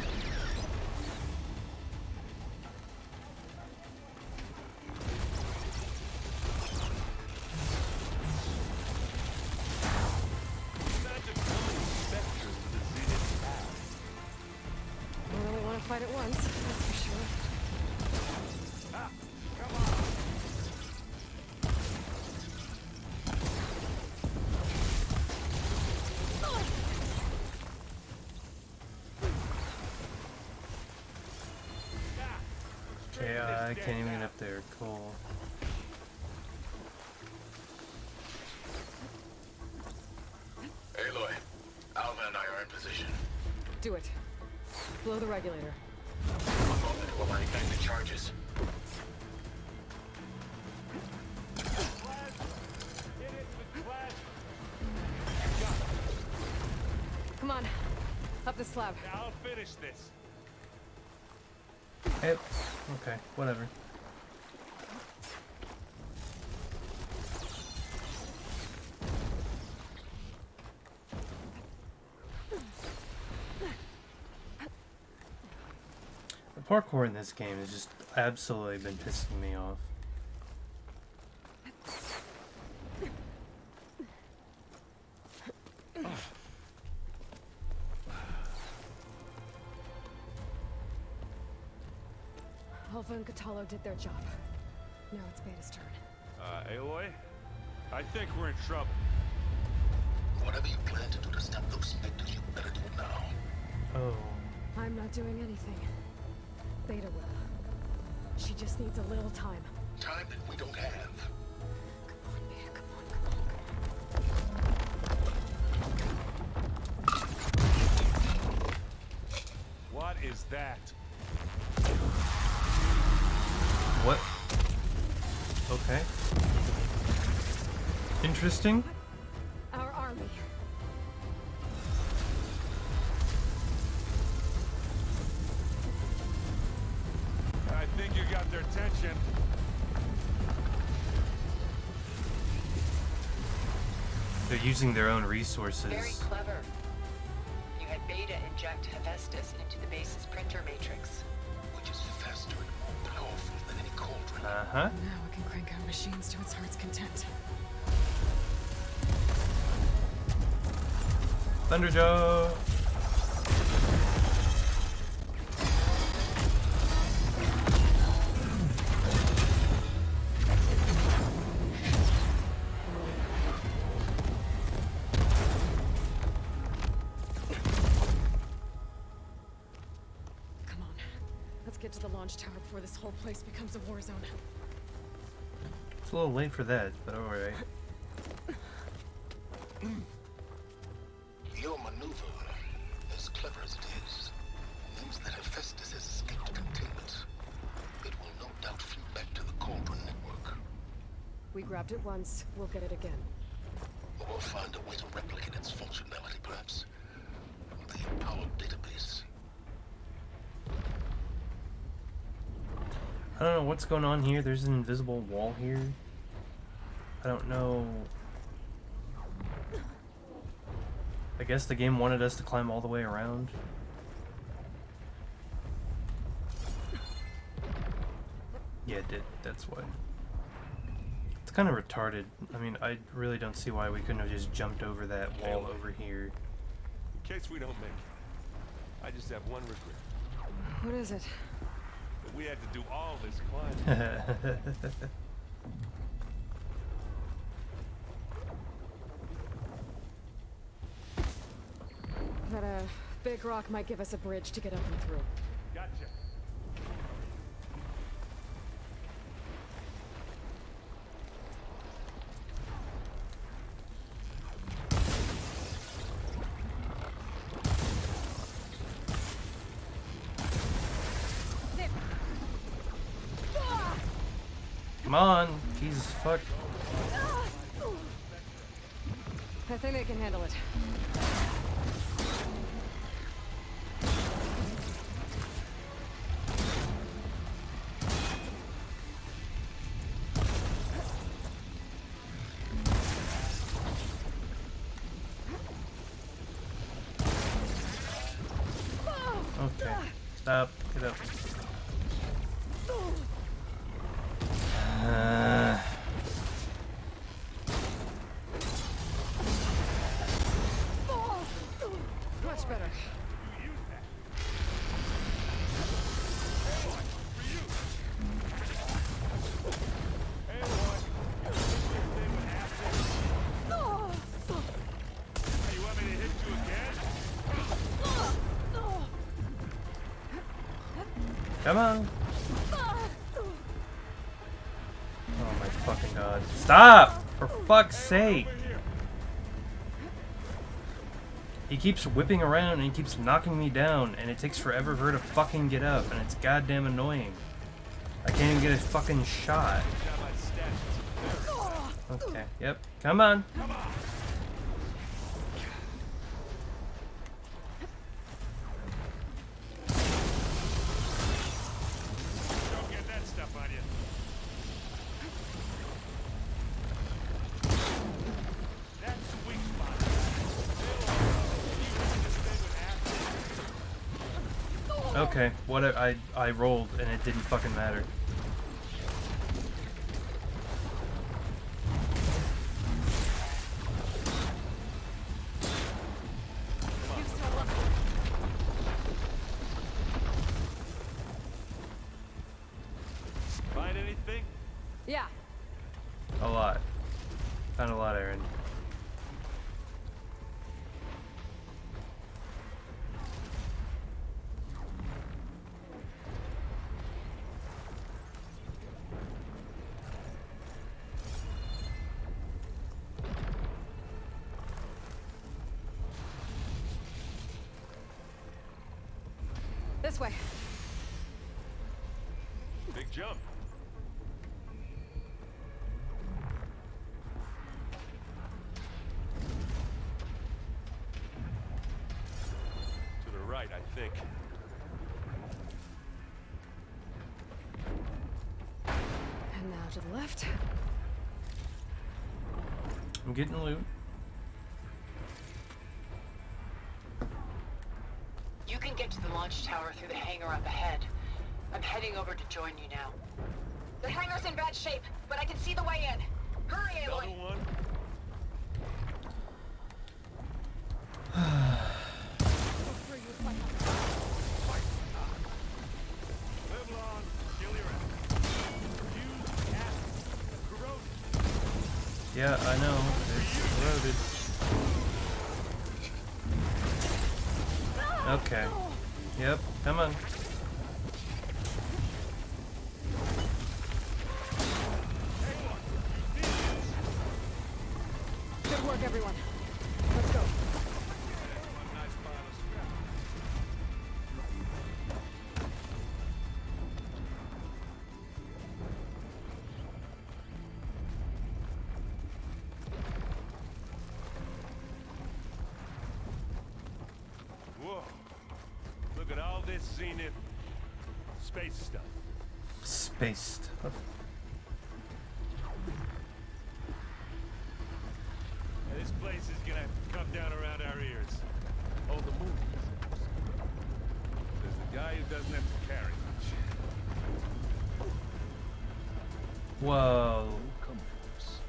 Imagine one specter with a Zenith pass. Don't really want to fight at once, that's for sure. Ah, come on. Okay, I can't even get up there. Cool. Aloy, Alva and I are in position. Do it. Blow the regulator. One moment. Nobody back the charges. Come on. Up the slab. I'll finish this. Hey, okay, whatever. The parkour in this game has just absolutely been pissing me off. Alva and Kotallo did their job. Now it's Beta's turn. Aloy? I think we're in trouble. Whatever you plan to do to stop those specters, you better do it now. Oh. I'm not doing anything. Beta will. She just needs a little time. Time that we don't have. Come on, Beta, come on, come on, come on. What is that? What? Okay. Interesting. Our army. I think you got their attention. They're using their own resources. Very clever. You had Beta inject Hephaestus into the base's printer matrix. Which is faster and more powerful than any cauldron. Uh-huh. Now it can crank out machines to its heart's content. Thunderjaw. Come on. Let's get to the launch tower before this whole place becomes a war zone. It's a little late for that, but alright. Your maneuver, as clever as it is, means that Hephaestus has escaped containment. It will no doubt flee back to the Cauldron network. We grabbed it once, we'll get it again. Or we'll find a way to replicate its functionality, perhaps. The Apollo database. I don't know what's going on here. There's an invisible wall here. I don't know. I guess the game wanted us to climb all the way around. Yeah, it did. That's why. It's kind of retarded. I mean, I really don't see why we couldn't have just jumped over that wall over here. In case we don't make it, I just have one regret. What is it? That we had to do all this climbing. That big rock might give us a bridge to get up and through. Gotcha. Come on, Jesus fuck. I think they can handle it. Okay, stop, get up. Much better. Come on. Oh my fucking god. Stop! For fuck's sake. He keeps whipping around and he keeps knocking me down, and it takes forever for her to fucking get up, and it's goddamn annoying. I can't even get a fucking shot. Okay, yep. Come on. Don't get that stuff on you. That sweet spot. Okay, what I rolled and it didn't fucking matter. Find anything? Yeah. A lot. Found a lot, Aaron. This way. Big jump. To the right, I think. And now to the left. I'm getting loot. You can get to the launch tower through the hangar up ahead. I'm heading over to join you now. The hangar's in bad shape, but I can see the way in. Hurry, Aloy! Another one? Live long, kill your enemy. Use acid. Corrode. Yeah, I know. It's corroded. Okay. Yep, come on. Good work, everyone. Let's go. Whoa. Look at all this Zenith space stuff. Space stuff. This place is gonna come down around our ears. Oh, the moon. There's the guy who doesn't have to carry much. Whoa. Come force.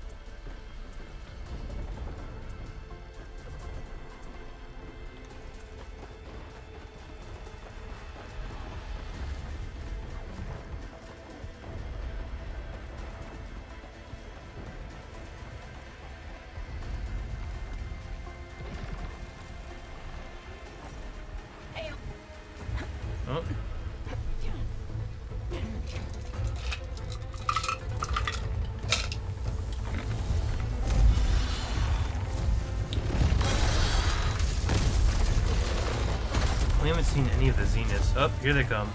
Oh. We haven't seen any of the Zeniths. Oh, here they come.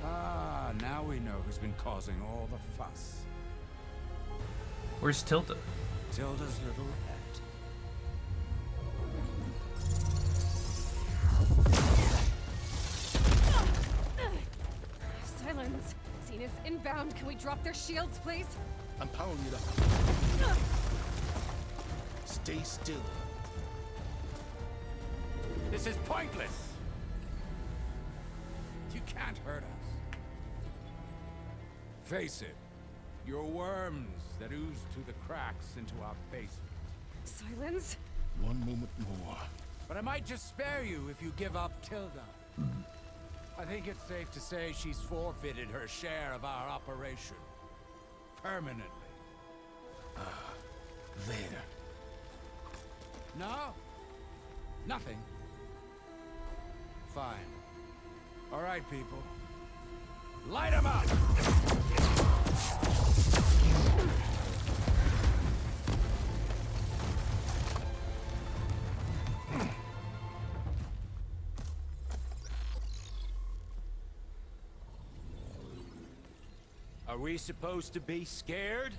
Ah, now we know who's been causing all the fuss. Where's Tilda? Tilda's little pet. Silence. Zenith's inbound. Can we drop their shields, please? I'm powering it up. Stay still. This is pointless. You can't hurt us. Face it, you're worms that ooze through the cracks into our basement. Silence. One moment more. But I might just spare you if you give up Tilda. I think it's safe to say she's forfeited her share of our operation. Permanently. There. No? Nothing? Fine. All right, people. Light 'em up! Are we supposed to be scared?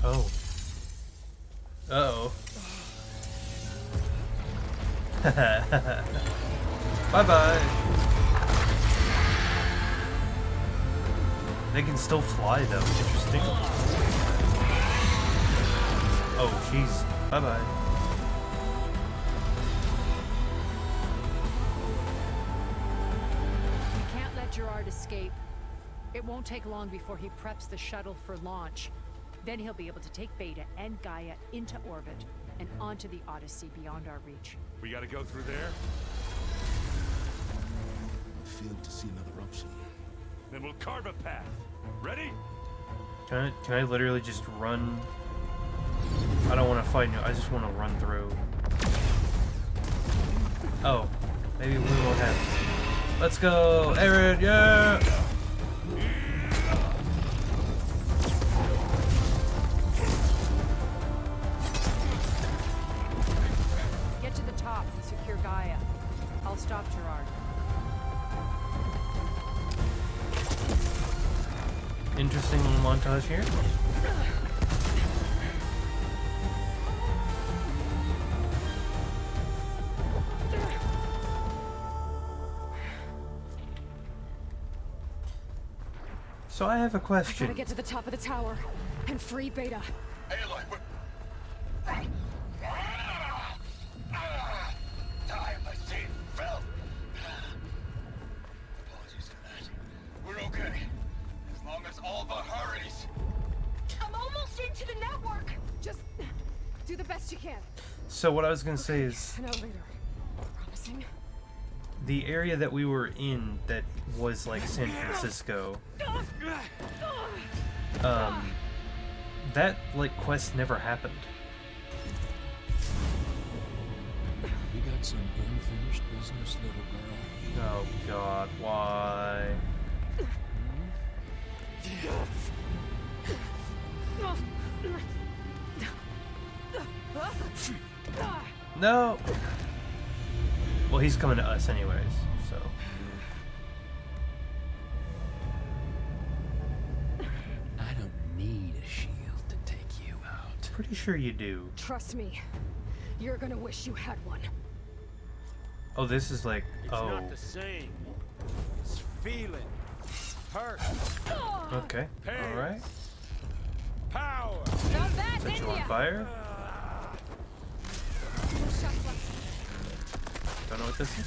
Oh. Uh-oh. Bye-bye. They can still fly, though. Interesting. Oh, jeez. Bye-bye. You can't let Gerard escape. It won't take long before he preps the shuttle for launch. Then he'll be able to take Beta and Gaia into orbit and onto the Odyssey beyond our reach. We gotta go through there? I failed to see another option. Then we'll carve a path. Ready? Can I literally just run? I don't want to fight you. I just want to run through. Oh, maybe we won't have to. Let's go, Aaron! Yeah! Get to the top and secure Gaia. I'll stop Gerard. Interesting little montage here. So I have a question. I gotta get to the top of the tower and free Beta. Aloy, we're... Time has seen Phil. Apologies for that. We're okay. As long as Alva hurries. I'm almost into the network. Just do the best you can. So what I was gonna say is, An elevator. Promising. the area that we were in that was like San Francisco, that like quest never happened. We got some unfinished business, little girl. Oh God, why? No. Well, he's coming to us anyways, so. I don't need a shield to take you out. Pretty sure you do. Trust me, you're gonna wish you had one. Oh, this is like, It's oh. not the same. It's feeling. Hurt. Okay, Pain. alright. Power. Now that's Set you on India. fire. Shots left. Don't know what this is.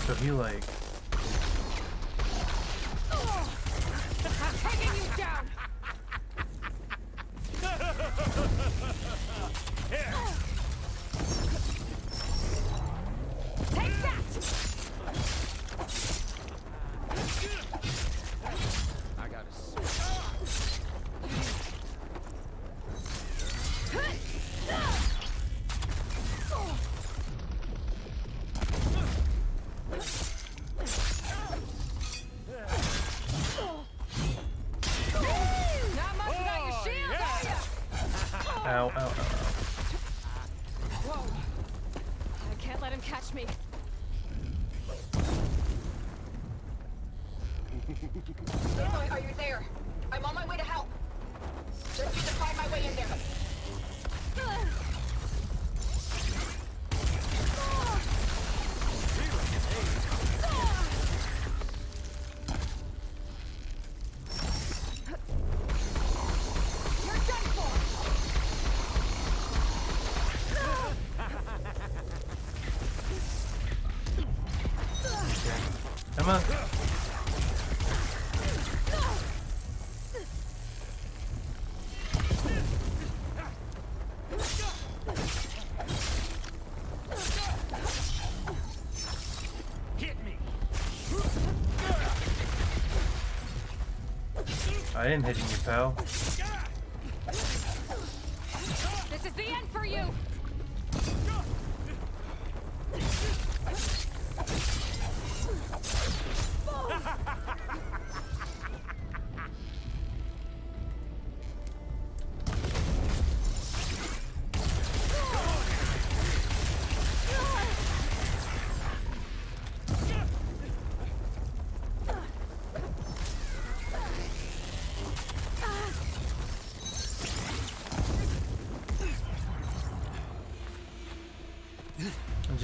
So he like... I'm taking you down. Take that. I gotta Not much without your shield, are ya? Ow, ow, ow, ow. Whoa. I can't let him catch me. Aloy, are you there? I'm on my way to help. Just need to find my way in there. You're done for. Come on. hit me. I am hitting you, pal. This is the end for you.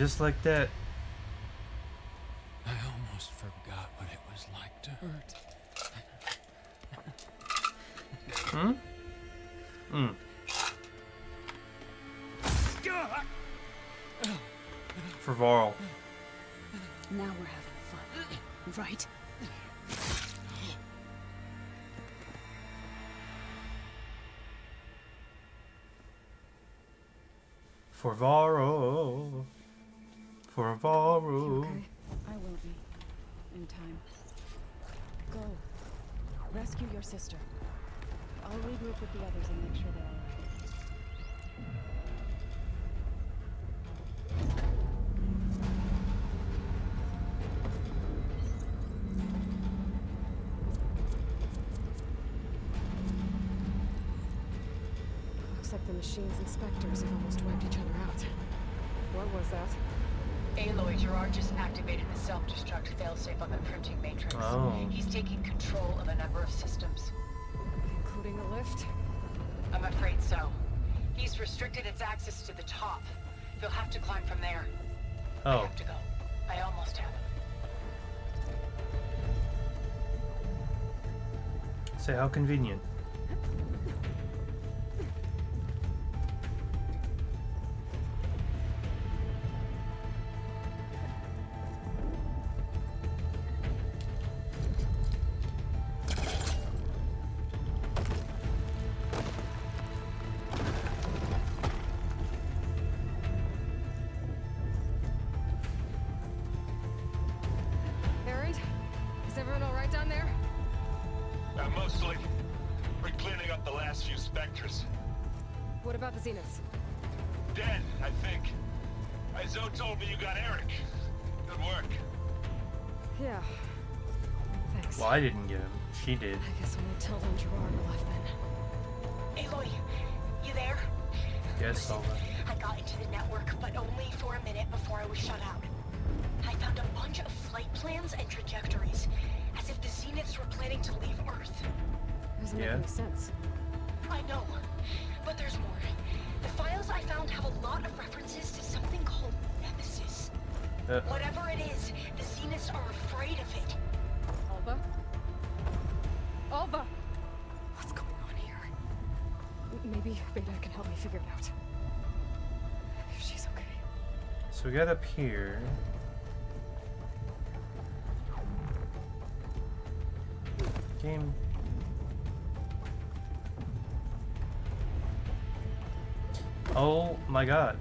just like that. I almost forgot what it was like to hurt. For Varl. Now we're having fun, right? For Varl. For Varl. Okay, I will be. In time. Go. Rescue your sister. I'll regroup with the others and make sure they're all right. Looks like the machine's inspectors have almost wiped each other out. What was that? Aloy, Gerard just activated the self-destruct failsafe on the printing matrix. Oh. He's taking control of a number of systems. Including the lift? I'm afraid so. He's restricted its access to the top. You'll have to climb from there. I Oh. have to go. I almost have him. Say how convenient. Aaron? Is everyone alright down there? Mostly. We're cleaning up the last few specters. What about the Zeniths? Dead, I think. Zoe told me you got Eric. Good work. Yeah. Thanks. Well, I didn't get him. She did. I guess when Matilda and Gerard are left then. Aloy, you there? Yes, all that. I got into the network, but only for a minute before I was shut out. I found a bunch of flight plans and trajectories, as if the Zeniths were planning to leave Earth. Doesn't make any sense. I know, but there's more. The files I found have a lot of references to something called Nemesis. Whatever it is, the Zeniths are afraid of it. Alva? Alva! What's going on here? Maybe Beta can help me figure it out. If she's okay. So we got up here. Game. Oh my god.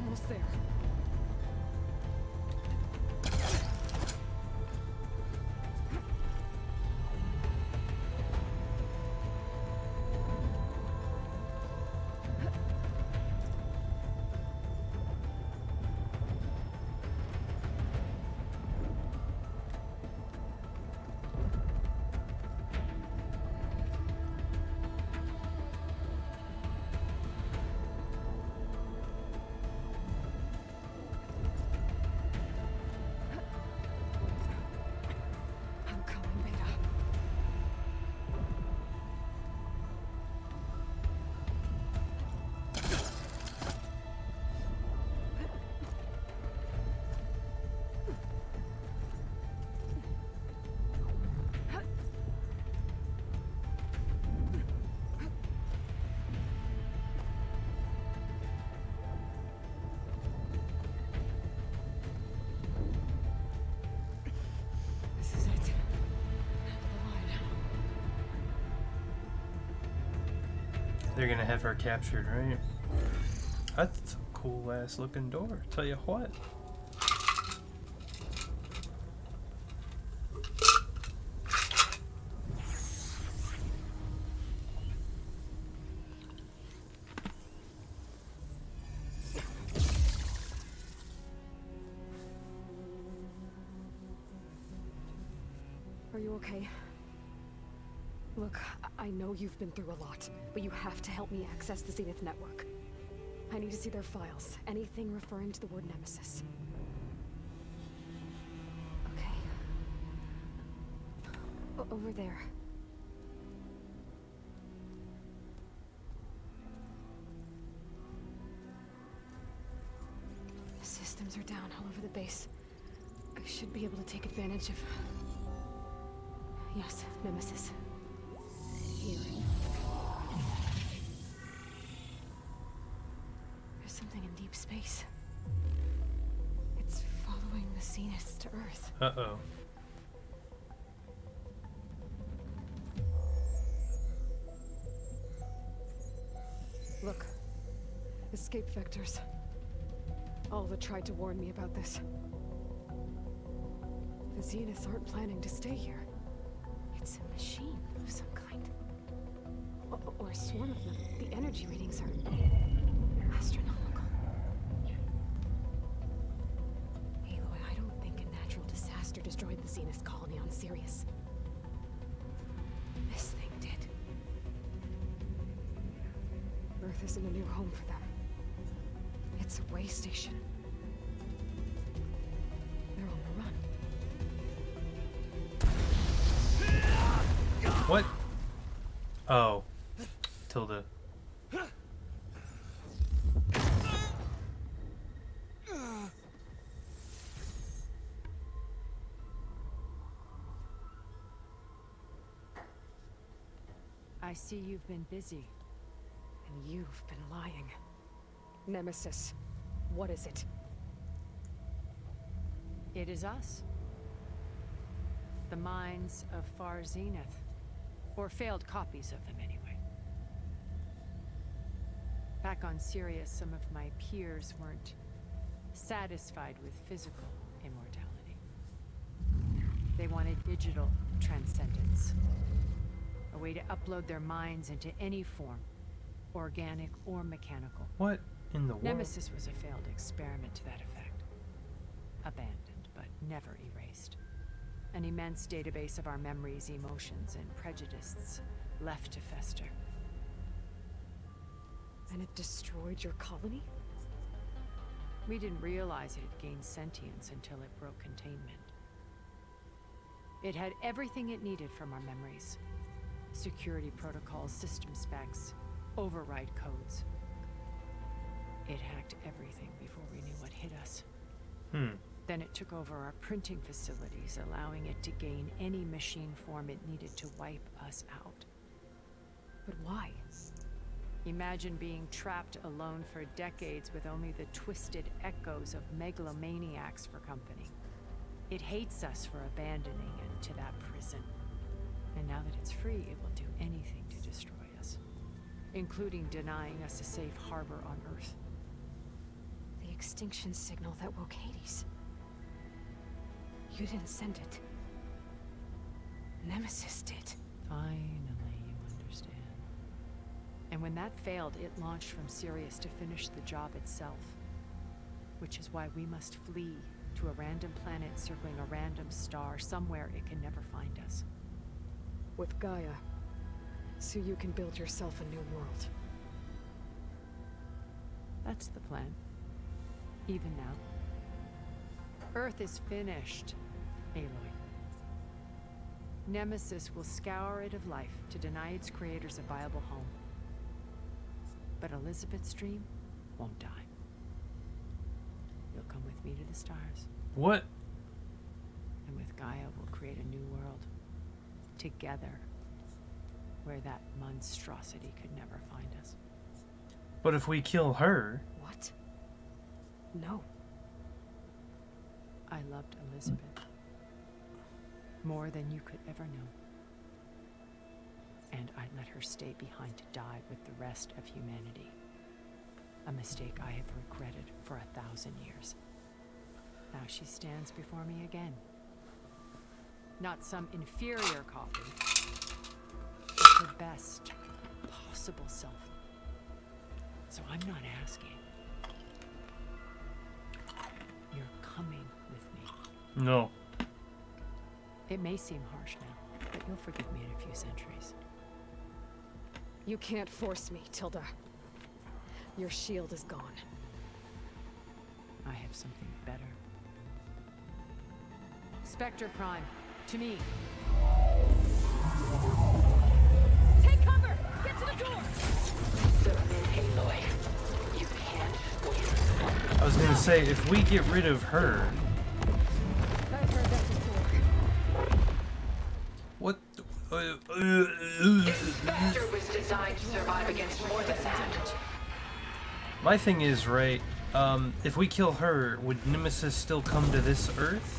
Almost there. I'm coming, Beta. This is it. End of the line. They're gonna have her captured, right? That's a cool ass looking door. Tell you what. Okay. Look, I know you've been through a lot, but you have to help me access the Zenith network. I need to see their files. Anything referring to the word Nemesis. Okay. Over there. The systems are down all over the base. I should be able to take advantage of... Yes, Nemesis. Here. There's something in deep space. It's following the Zeniths to Earth. Uh-oh. Look. Escape vectors. Alva tried to warn me about this. The Zeniths aren't planning to stay here. It's a machine of some kind. Or a swarm of them. The energy readings are astronomical. Aloy, I don't think a natural disaster destroyed the Zenith colony on Sirius. This thing did. Earth isn't a new home for them. It's a way station. They're on the run. What? Oh. Tilda. I see you've been busy. And you've been lying. Nemesis, what is it? It is us. The minds of Far Zenith. Or failed copies of them, anyway. Back on Sirius, some of my peers weren't satisfied with physical immortality. They wanted digital transcendence. A way to upload their minds into any form, organic or mechanical. What in the world? Nemesis was a failed experiment to that effect. Abandoned, but never erased. An immense database of our memories, emotions, and prejudices left to fester. And it destroyed your colony? We didn't realize it had gained sentience until it broke containment. It had everything it needed from our memories. Security protocols, system specs, override codes. It hacked everything before we knew what hit us. Then it took over our printing facilities, allowing it to gain any machine form it needed to wipe us out. But why? Imagine being trapped alone for decades with only the twisted echoes of megalomaniacs for company. It hates us for abandoning it to that prison. And now that it's free, it will do anything to destroy us, including denying us a safe harbor on Earth. The extinction signal that woke Hades. You didn't send it. Nemesis did. Finally, you understand. And when that failed, it launched from Sirius to finish the job itself. Which is why we must flee to a random planet circling a random star, somewhere it can never find us. With Gaia, so you can build yourself a new world. That's the plan. Even now. Earth is finished, Aloy. Nemesis will scour it of life to deny its creators a viable home. But Elizabeth's dream won't die. You'll come with me to the stars. What? And with Gaia, we'll create a new world. Together. Where that monstrosity could never find us. But if we kill her... What? No. I loved Elizabeth. More than you could ever know. And I let her stay behind to die with the rest of humanity. A mistake I have regretted for 1,000 years. Now she stands before me again. Not some inferior copy, but her best possible self. So I'm not asking. You're coming with me. No. It may seem harsh now. bet you'll forgive me in a few centuries. You can't force me, Tilda. Your shield is gone. I have something better. Spectre Prime, to me. Take cover! Get to the door! Submit, Aloy. You can't win. I was gonna say, if we get rid of her... I've heard that before. What? This Spectre was designed to survive against more than that. My thing is, right, if we kill her, would Nemesis still come to this Earth?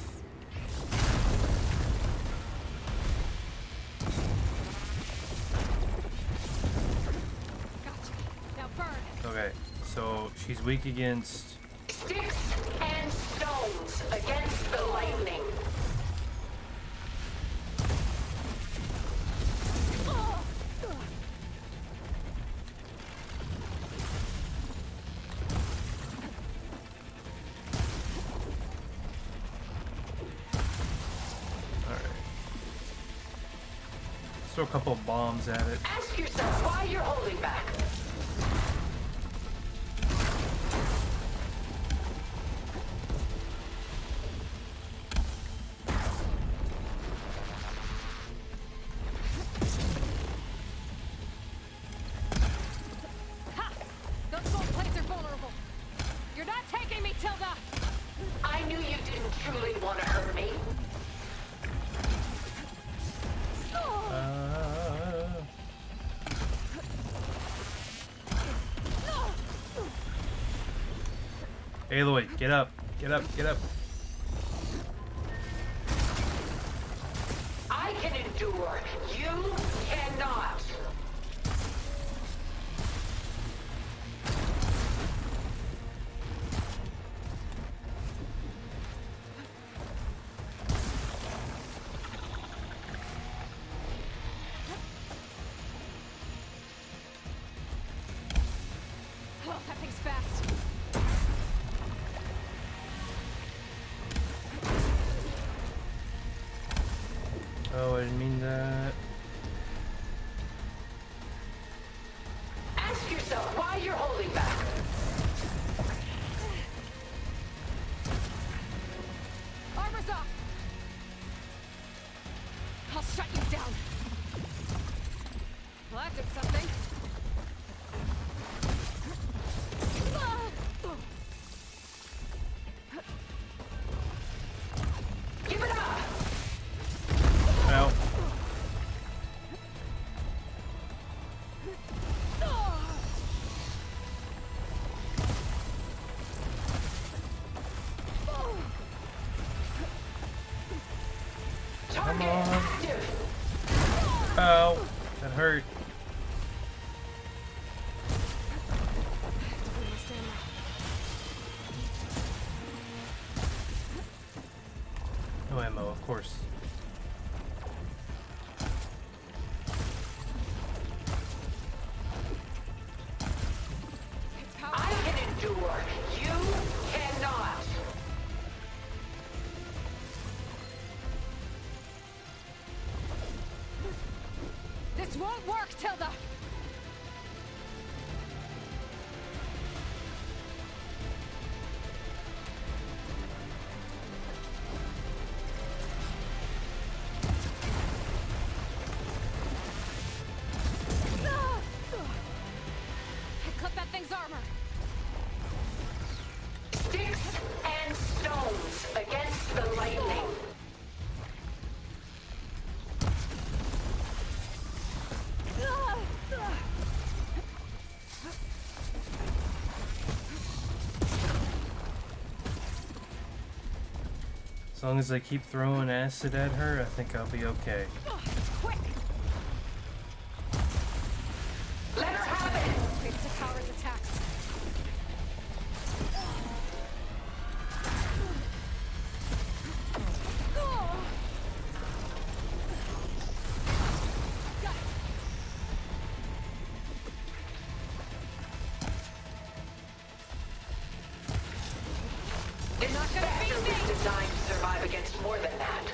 Gotcha. Now burn. Okay, so she's weak against... Sticks and stones against the lightning. Throw a couple of bombs at it. Ask yourself why you're holding back. Ha! Those gold plates are vulnerable. You're not taking me, Tilda! I knew you didn't truly want to hurt me. Aloy, get up. Get up, get up. I can endure. You cannot. Oh, that thing's fast. Oh, I didn't mean that. Ask yourself why you're holding back. Armor's off. I'll shut you down. Well, that did something. Give it up. Ow. Come on. Ow. That hurt. No ammo, of course. I can endure. You cannot. This won't work, Tilda! I clipped that thing's armor! Sticks and stones against the lightning. As long as I keep throwing acid at her, I think I'll be okay. Quick! Let her have it. It's to power his attacks. This Spectre was designed to survive against more than that.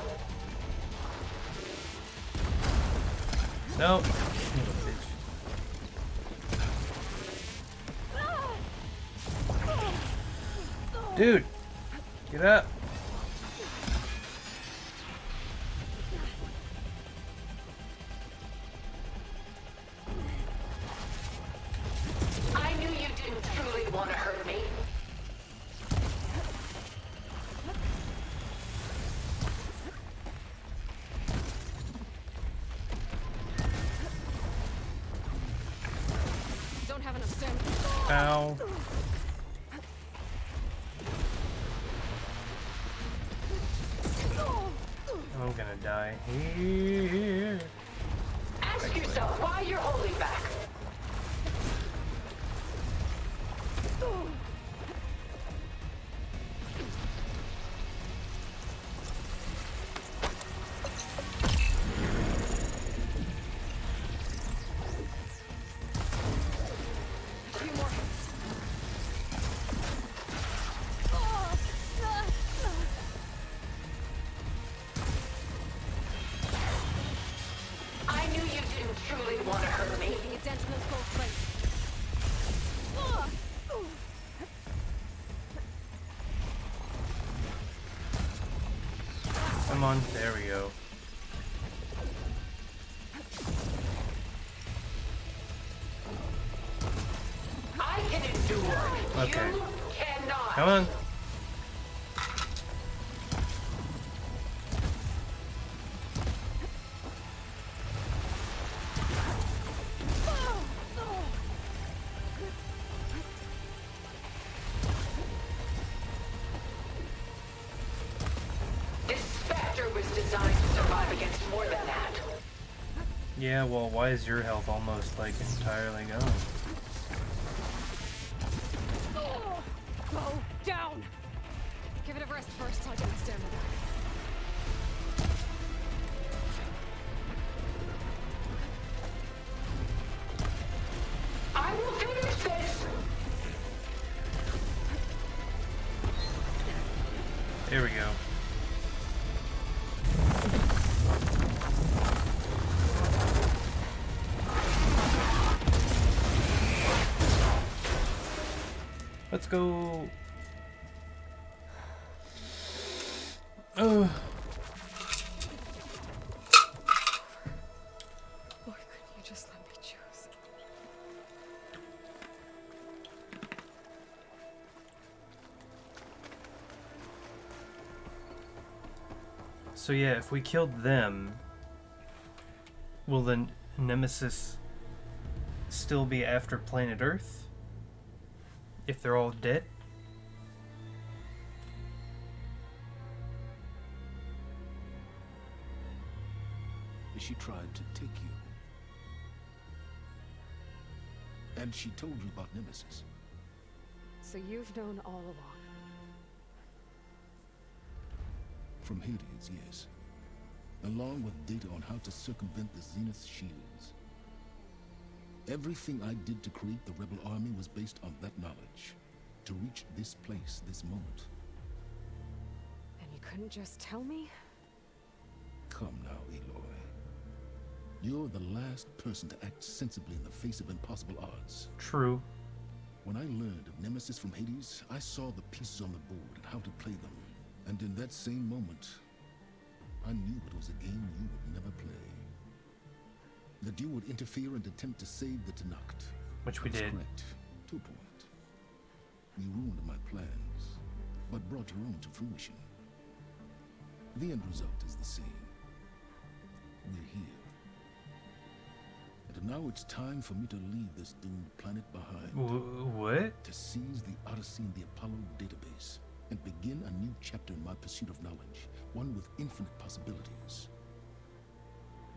No. Dude, get up. I knew you didn't truly want to hurt me. Don't have enough stamina. Ow. I'm gonna die here. Ask yourself why you're holding back. I knew you didn't truly want to hurt me. Making a dent in those gold plates. Come on, there we go. I can endure. Okay. You cannot. Come on. This Spectre was designed to survive against more than that. Yeah, well, why is your health almost like entirely gone? Go down. Give it a rest first. I'll get my stamina back. I will finish this. There we go. Let's go. Why couldn't you just let me choose? So yeah, if we killed them, will the Nemesis still be after planet Earth? If they're all dead? She tried to take you. And she told you about Nemesis. So you've known all along. From Hades, yes. Along with data on how to circumvent the Zenith shields. Everything I did to create the rebel army was based on that knowledge. To reach this place, this moment. And you couldn't just tell me? Come now, Aloy. You're the last person to act sensibly in the face of impossible odds. True. When I learned of Nemesis from Hades, I saw the pieces on the board and how to play them. And in that same moment, I knew it was a game you would never play. That you would interfere and attempt to save the Tenakth. Which we did. Correct, to a point. You ruined my plans, but brought your own to fruition. The end result is the same. We're here. And now it's time for me to leave this doomed planet behind. What? To seize the Odyssey and the Apollo database, and begin a new chapter in my pursuit of knowledge, one with infinite possibilities.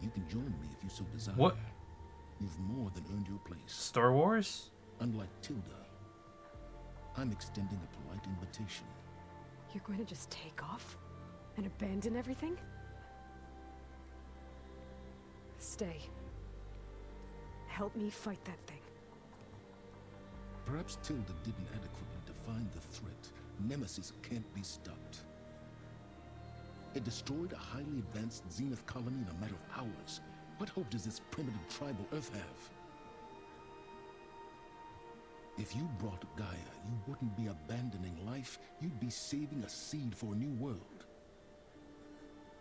You can join me if you so desire. What? You've more than earned your place. Star Wars? Unlike Tilda, I'm extending a polite invitation. You're going to just take off? And abandon everything? Stay. Help me fight that thing. Perhaps Tilda didn't adequately define the threat. Nemesis can't be stopped. It destroyed a highly advanced Zenith colony in a matter of hours. What hope does this primitive tribal Earth have? If you brought Gaia, you wouldn't be abandoning life, you'd be saving a seed for a new world.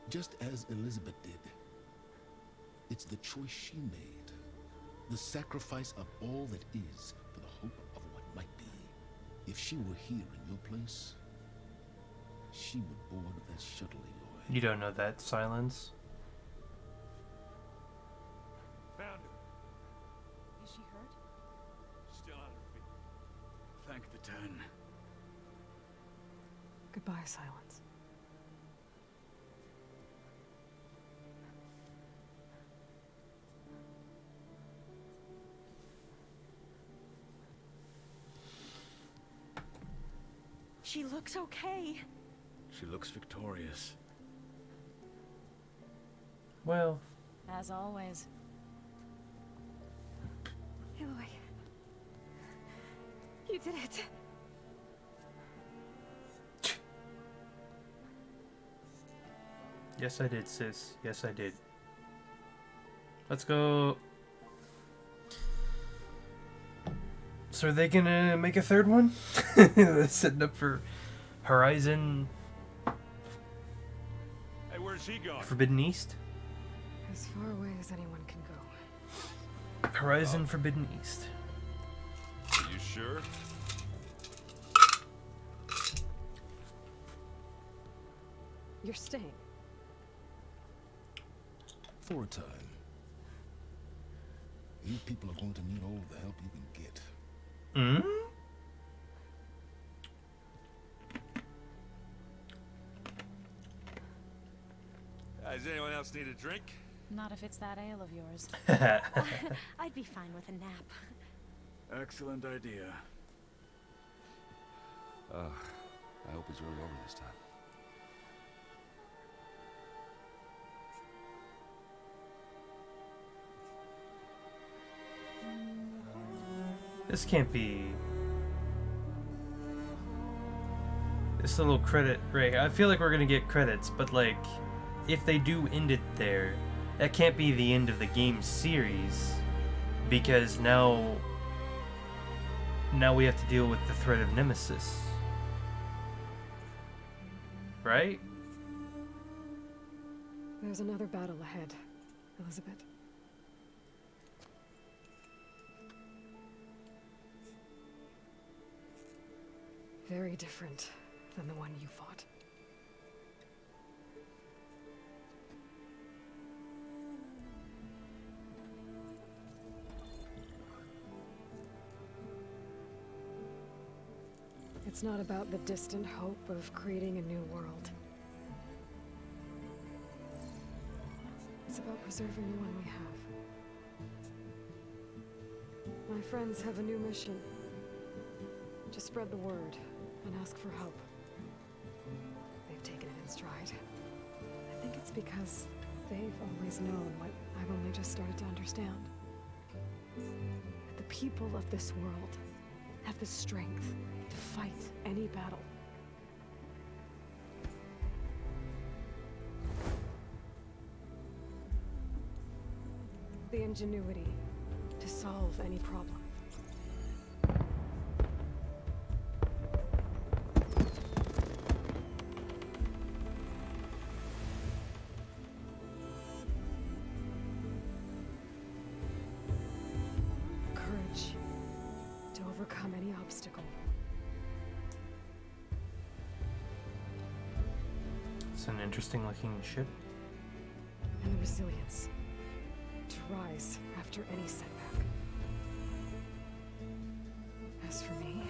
Just as Elizabeth did. It's the choice she made. The sacrifice of all that is for the hope of what might be. If she were here in your place, she would board that shuttle, Aloy. You don't know that, Silence. Found her. Is she hurt? Still on her feet. Thank the Ten. Goodbye, Silence. She looks okay. She looks victorious. Well, as always. Aloy. You did it. Yes, I did, sis. Yes, I did. Let's go. So are they gonna make a third one? They're setting up for Horizon. Hey, where's she going? Forbidden East? As far away as anyone can go. Horizon Forbidden East. Are you sure? You're staying. For a time. You people are going to need all the help you can get. Hmm? Does anyone else need a drink? Not if it's that ale of yours. I'd be fine with a nap. Excellent idea. I hope it's really over this time. This can't be. This little credit, right? I feel like we're gonna get credits, but like, if they do end it there, that can't be the end of the game series, because now we have to deal with the threat of Nemesis, right? There's another battle ahead, Elizabeth. Very different than the one you fought. It's not about the distant hope of creating a new world. It's about preserving the one we have. My friends have a new mission. Just spread the word and ask for help. They've taken it in stride. I think it's because they've always known what I've only just started to understand. That the people of this world have the strength to fight any battle. The ingenuity to solve any problem. Courage to overcome any obstacle. It's an interesting looking ship. And the resilience to rise after any setback. As for me,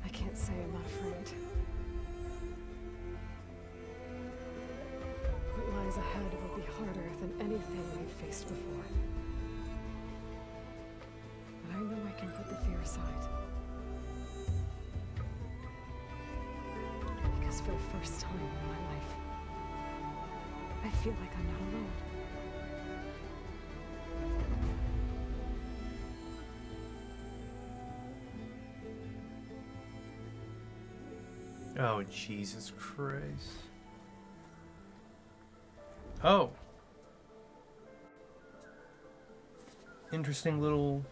I can't say I'm not afraid. What lies ahead will be harder than anything we've faced before. But I know I can put the fear aside. Because for the first time in my life, I feel like I'm not alone. Oh, Jesus Christ. Oh. interesting little...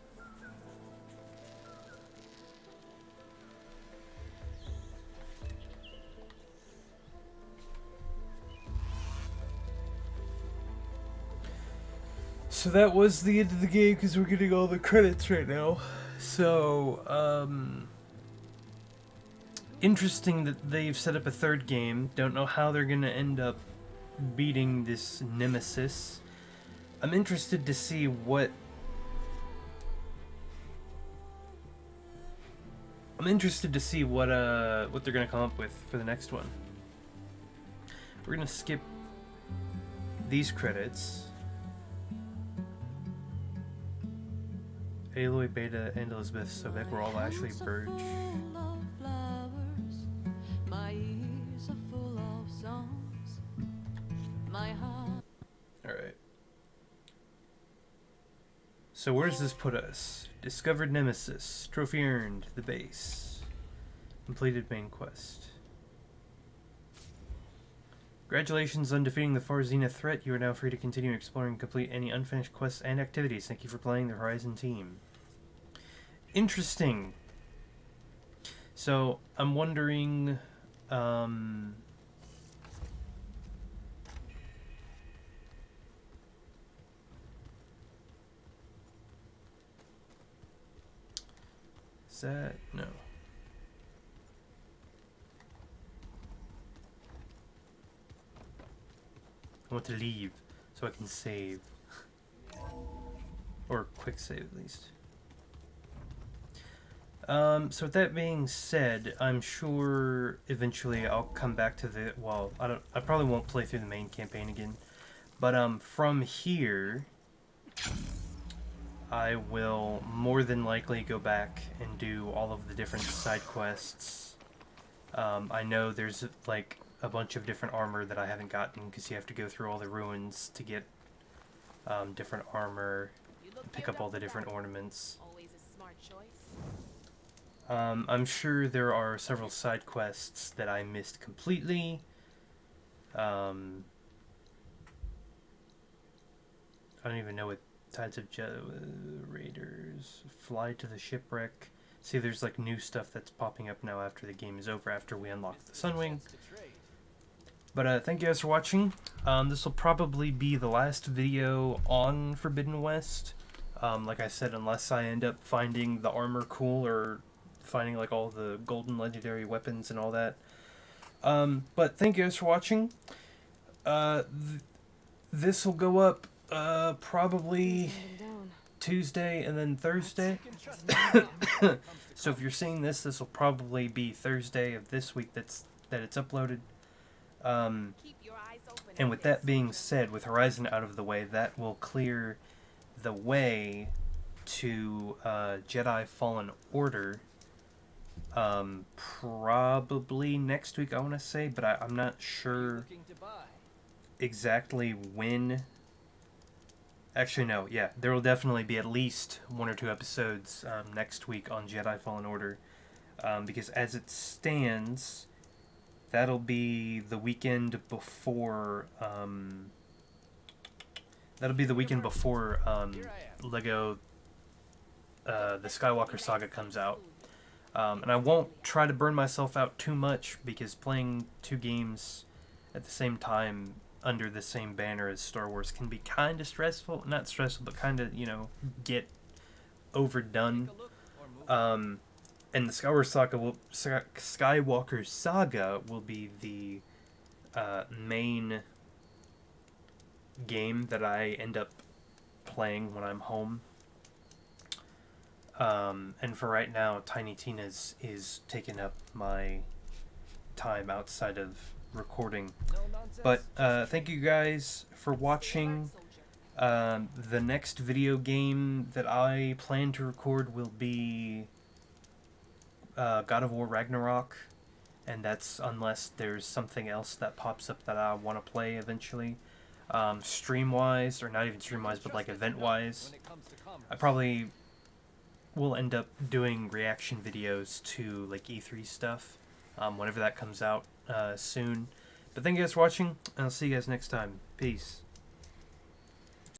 So that was the end of the game because we're getting all the credits right now. So, interesting that they've set up a third game. Don't know how they're going to end up beating this nemesis. I'm interested to see what... they're going to come up with for the next one. We're going to skip these credits. Aloy, Beta, and Elizabeth Sobek were all Ashley Burge. Alright. So where does this put us? Discovered Nemesis. Trophy earned. The base. Completed main quest. Congratulations on defeating the Far Zenith threat. You are now free to continue exploring and complete any unfinished quests and activities. Thank you for playing the Horizon team. Interesting. So, I'm wondering... is that... no. I want to leave so I can save. Or quick save at least. So with that being said, I'm sure eventually I'll come back to the, well, I probably won't play through the main campaign again. But from here I will more than likely go back and do all of the different side quests. I know there's like a bunch of different armor that I haven't gotten because you have to go through all the ruins to get different armor, pick up all the different ornaments. Always a smart choice. I'm sure there are several side quests that I missed completely. I don't even know what Tides of Raiders, Fly to the Shipwreck. See, there's like new stuff that's popping up now after the game is over, after we unlock the Sunwing. But thank you guys for watching. This will probably be the last video on Forbidden West. Like I said, unless I end up finding the armor cool or finding like all the golden legendary weapons and all that. But thank you guys for watching. This will go up probably Tuesday and then Thursday. So if you're seeing this, this will probably be Thursday of this week that it's uploaded. And with that being said, with Horizon out of the way, that will clear the way to Jedi Fallen Order. Probably next week, I want to say, but I'm not sure exactly when. Actually, no, yeah, there will definitely be at least 1 or 2 episodes next week on Jedi Fallen Order, because as it stands, that'll be the weekend before, Lego, the Skywalker Saga comes out. And I won't try to burn myself out too much, because playing 2 games at the same time under the same banner as Star Wars can be kind of stressful. Not stressful, but kind of, you know, get overdone. And the Skywalker Saga will be the main game that I end up playing when I'm home. And for right now, Tiny Tina's is taking up my time outside of recording. But thank you guys for watching. The next video game that I plan to record will be God of War Ragnarok, and that's unless there's something else that pops up that I want to play eventually. Stream-wise, or not even stream-wise, but like event-wise, I probably will end up doing reaction videos to like E3 stuff whenever that comes out soon. But thank you guys for watching, and I'll see you guys next time. Peace.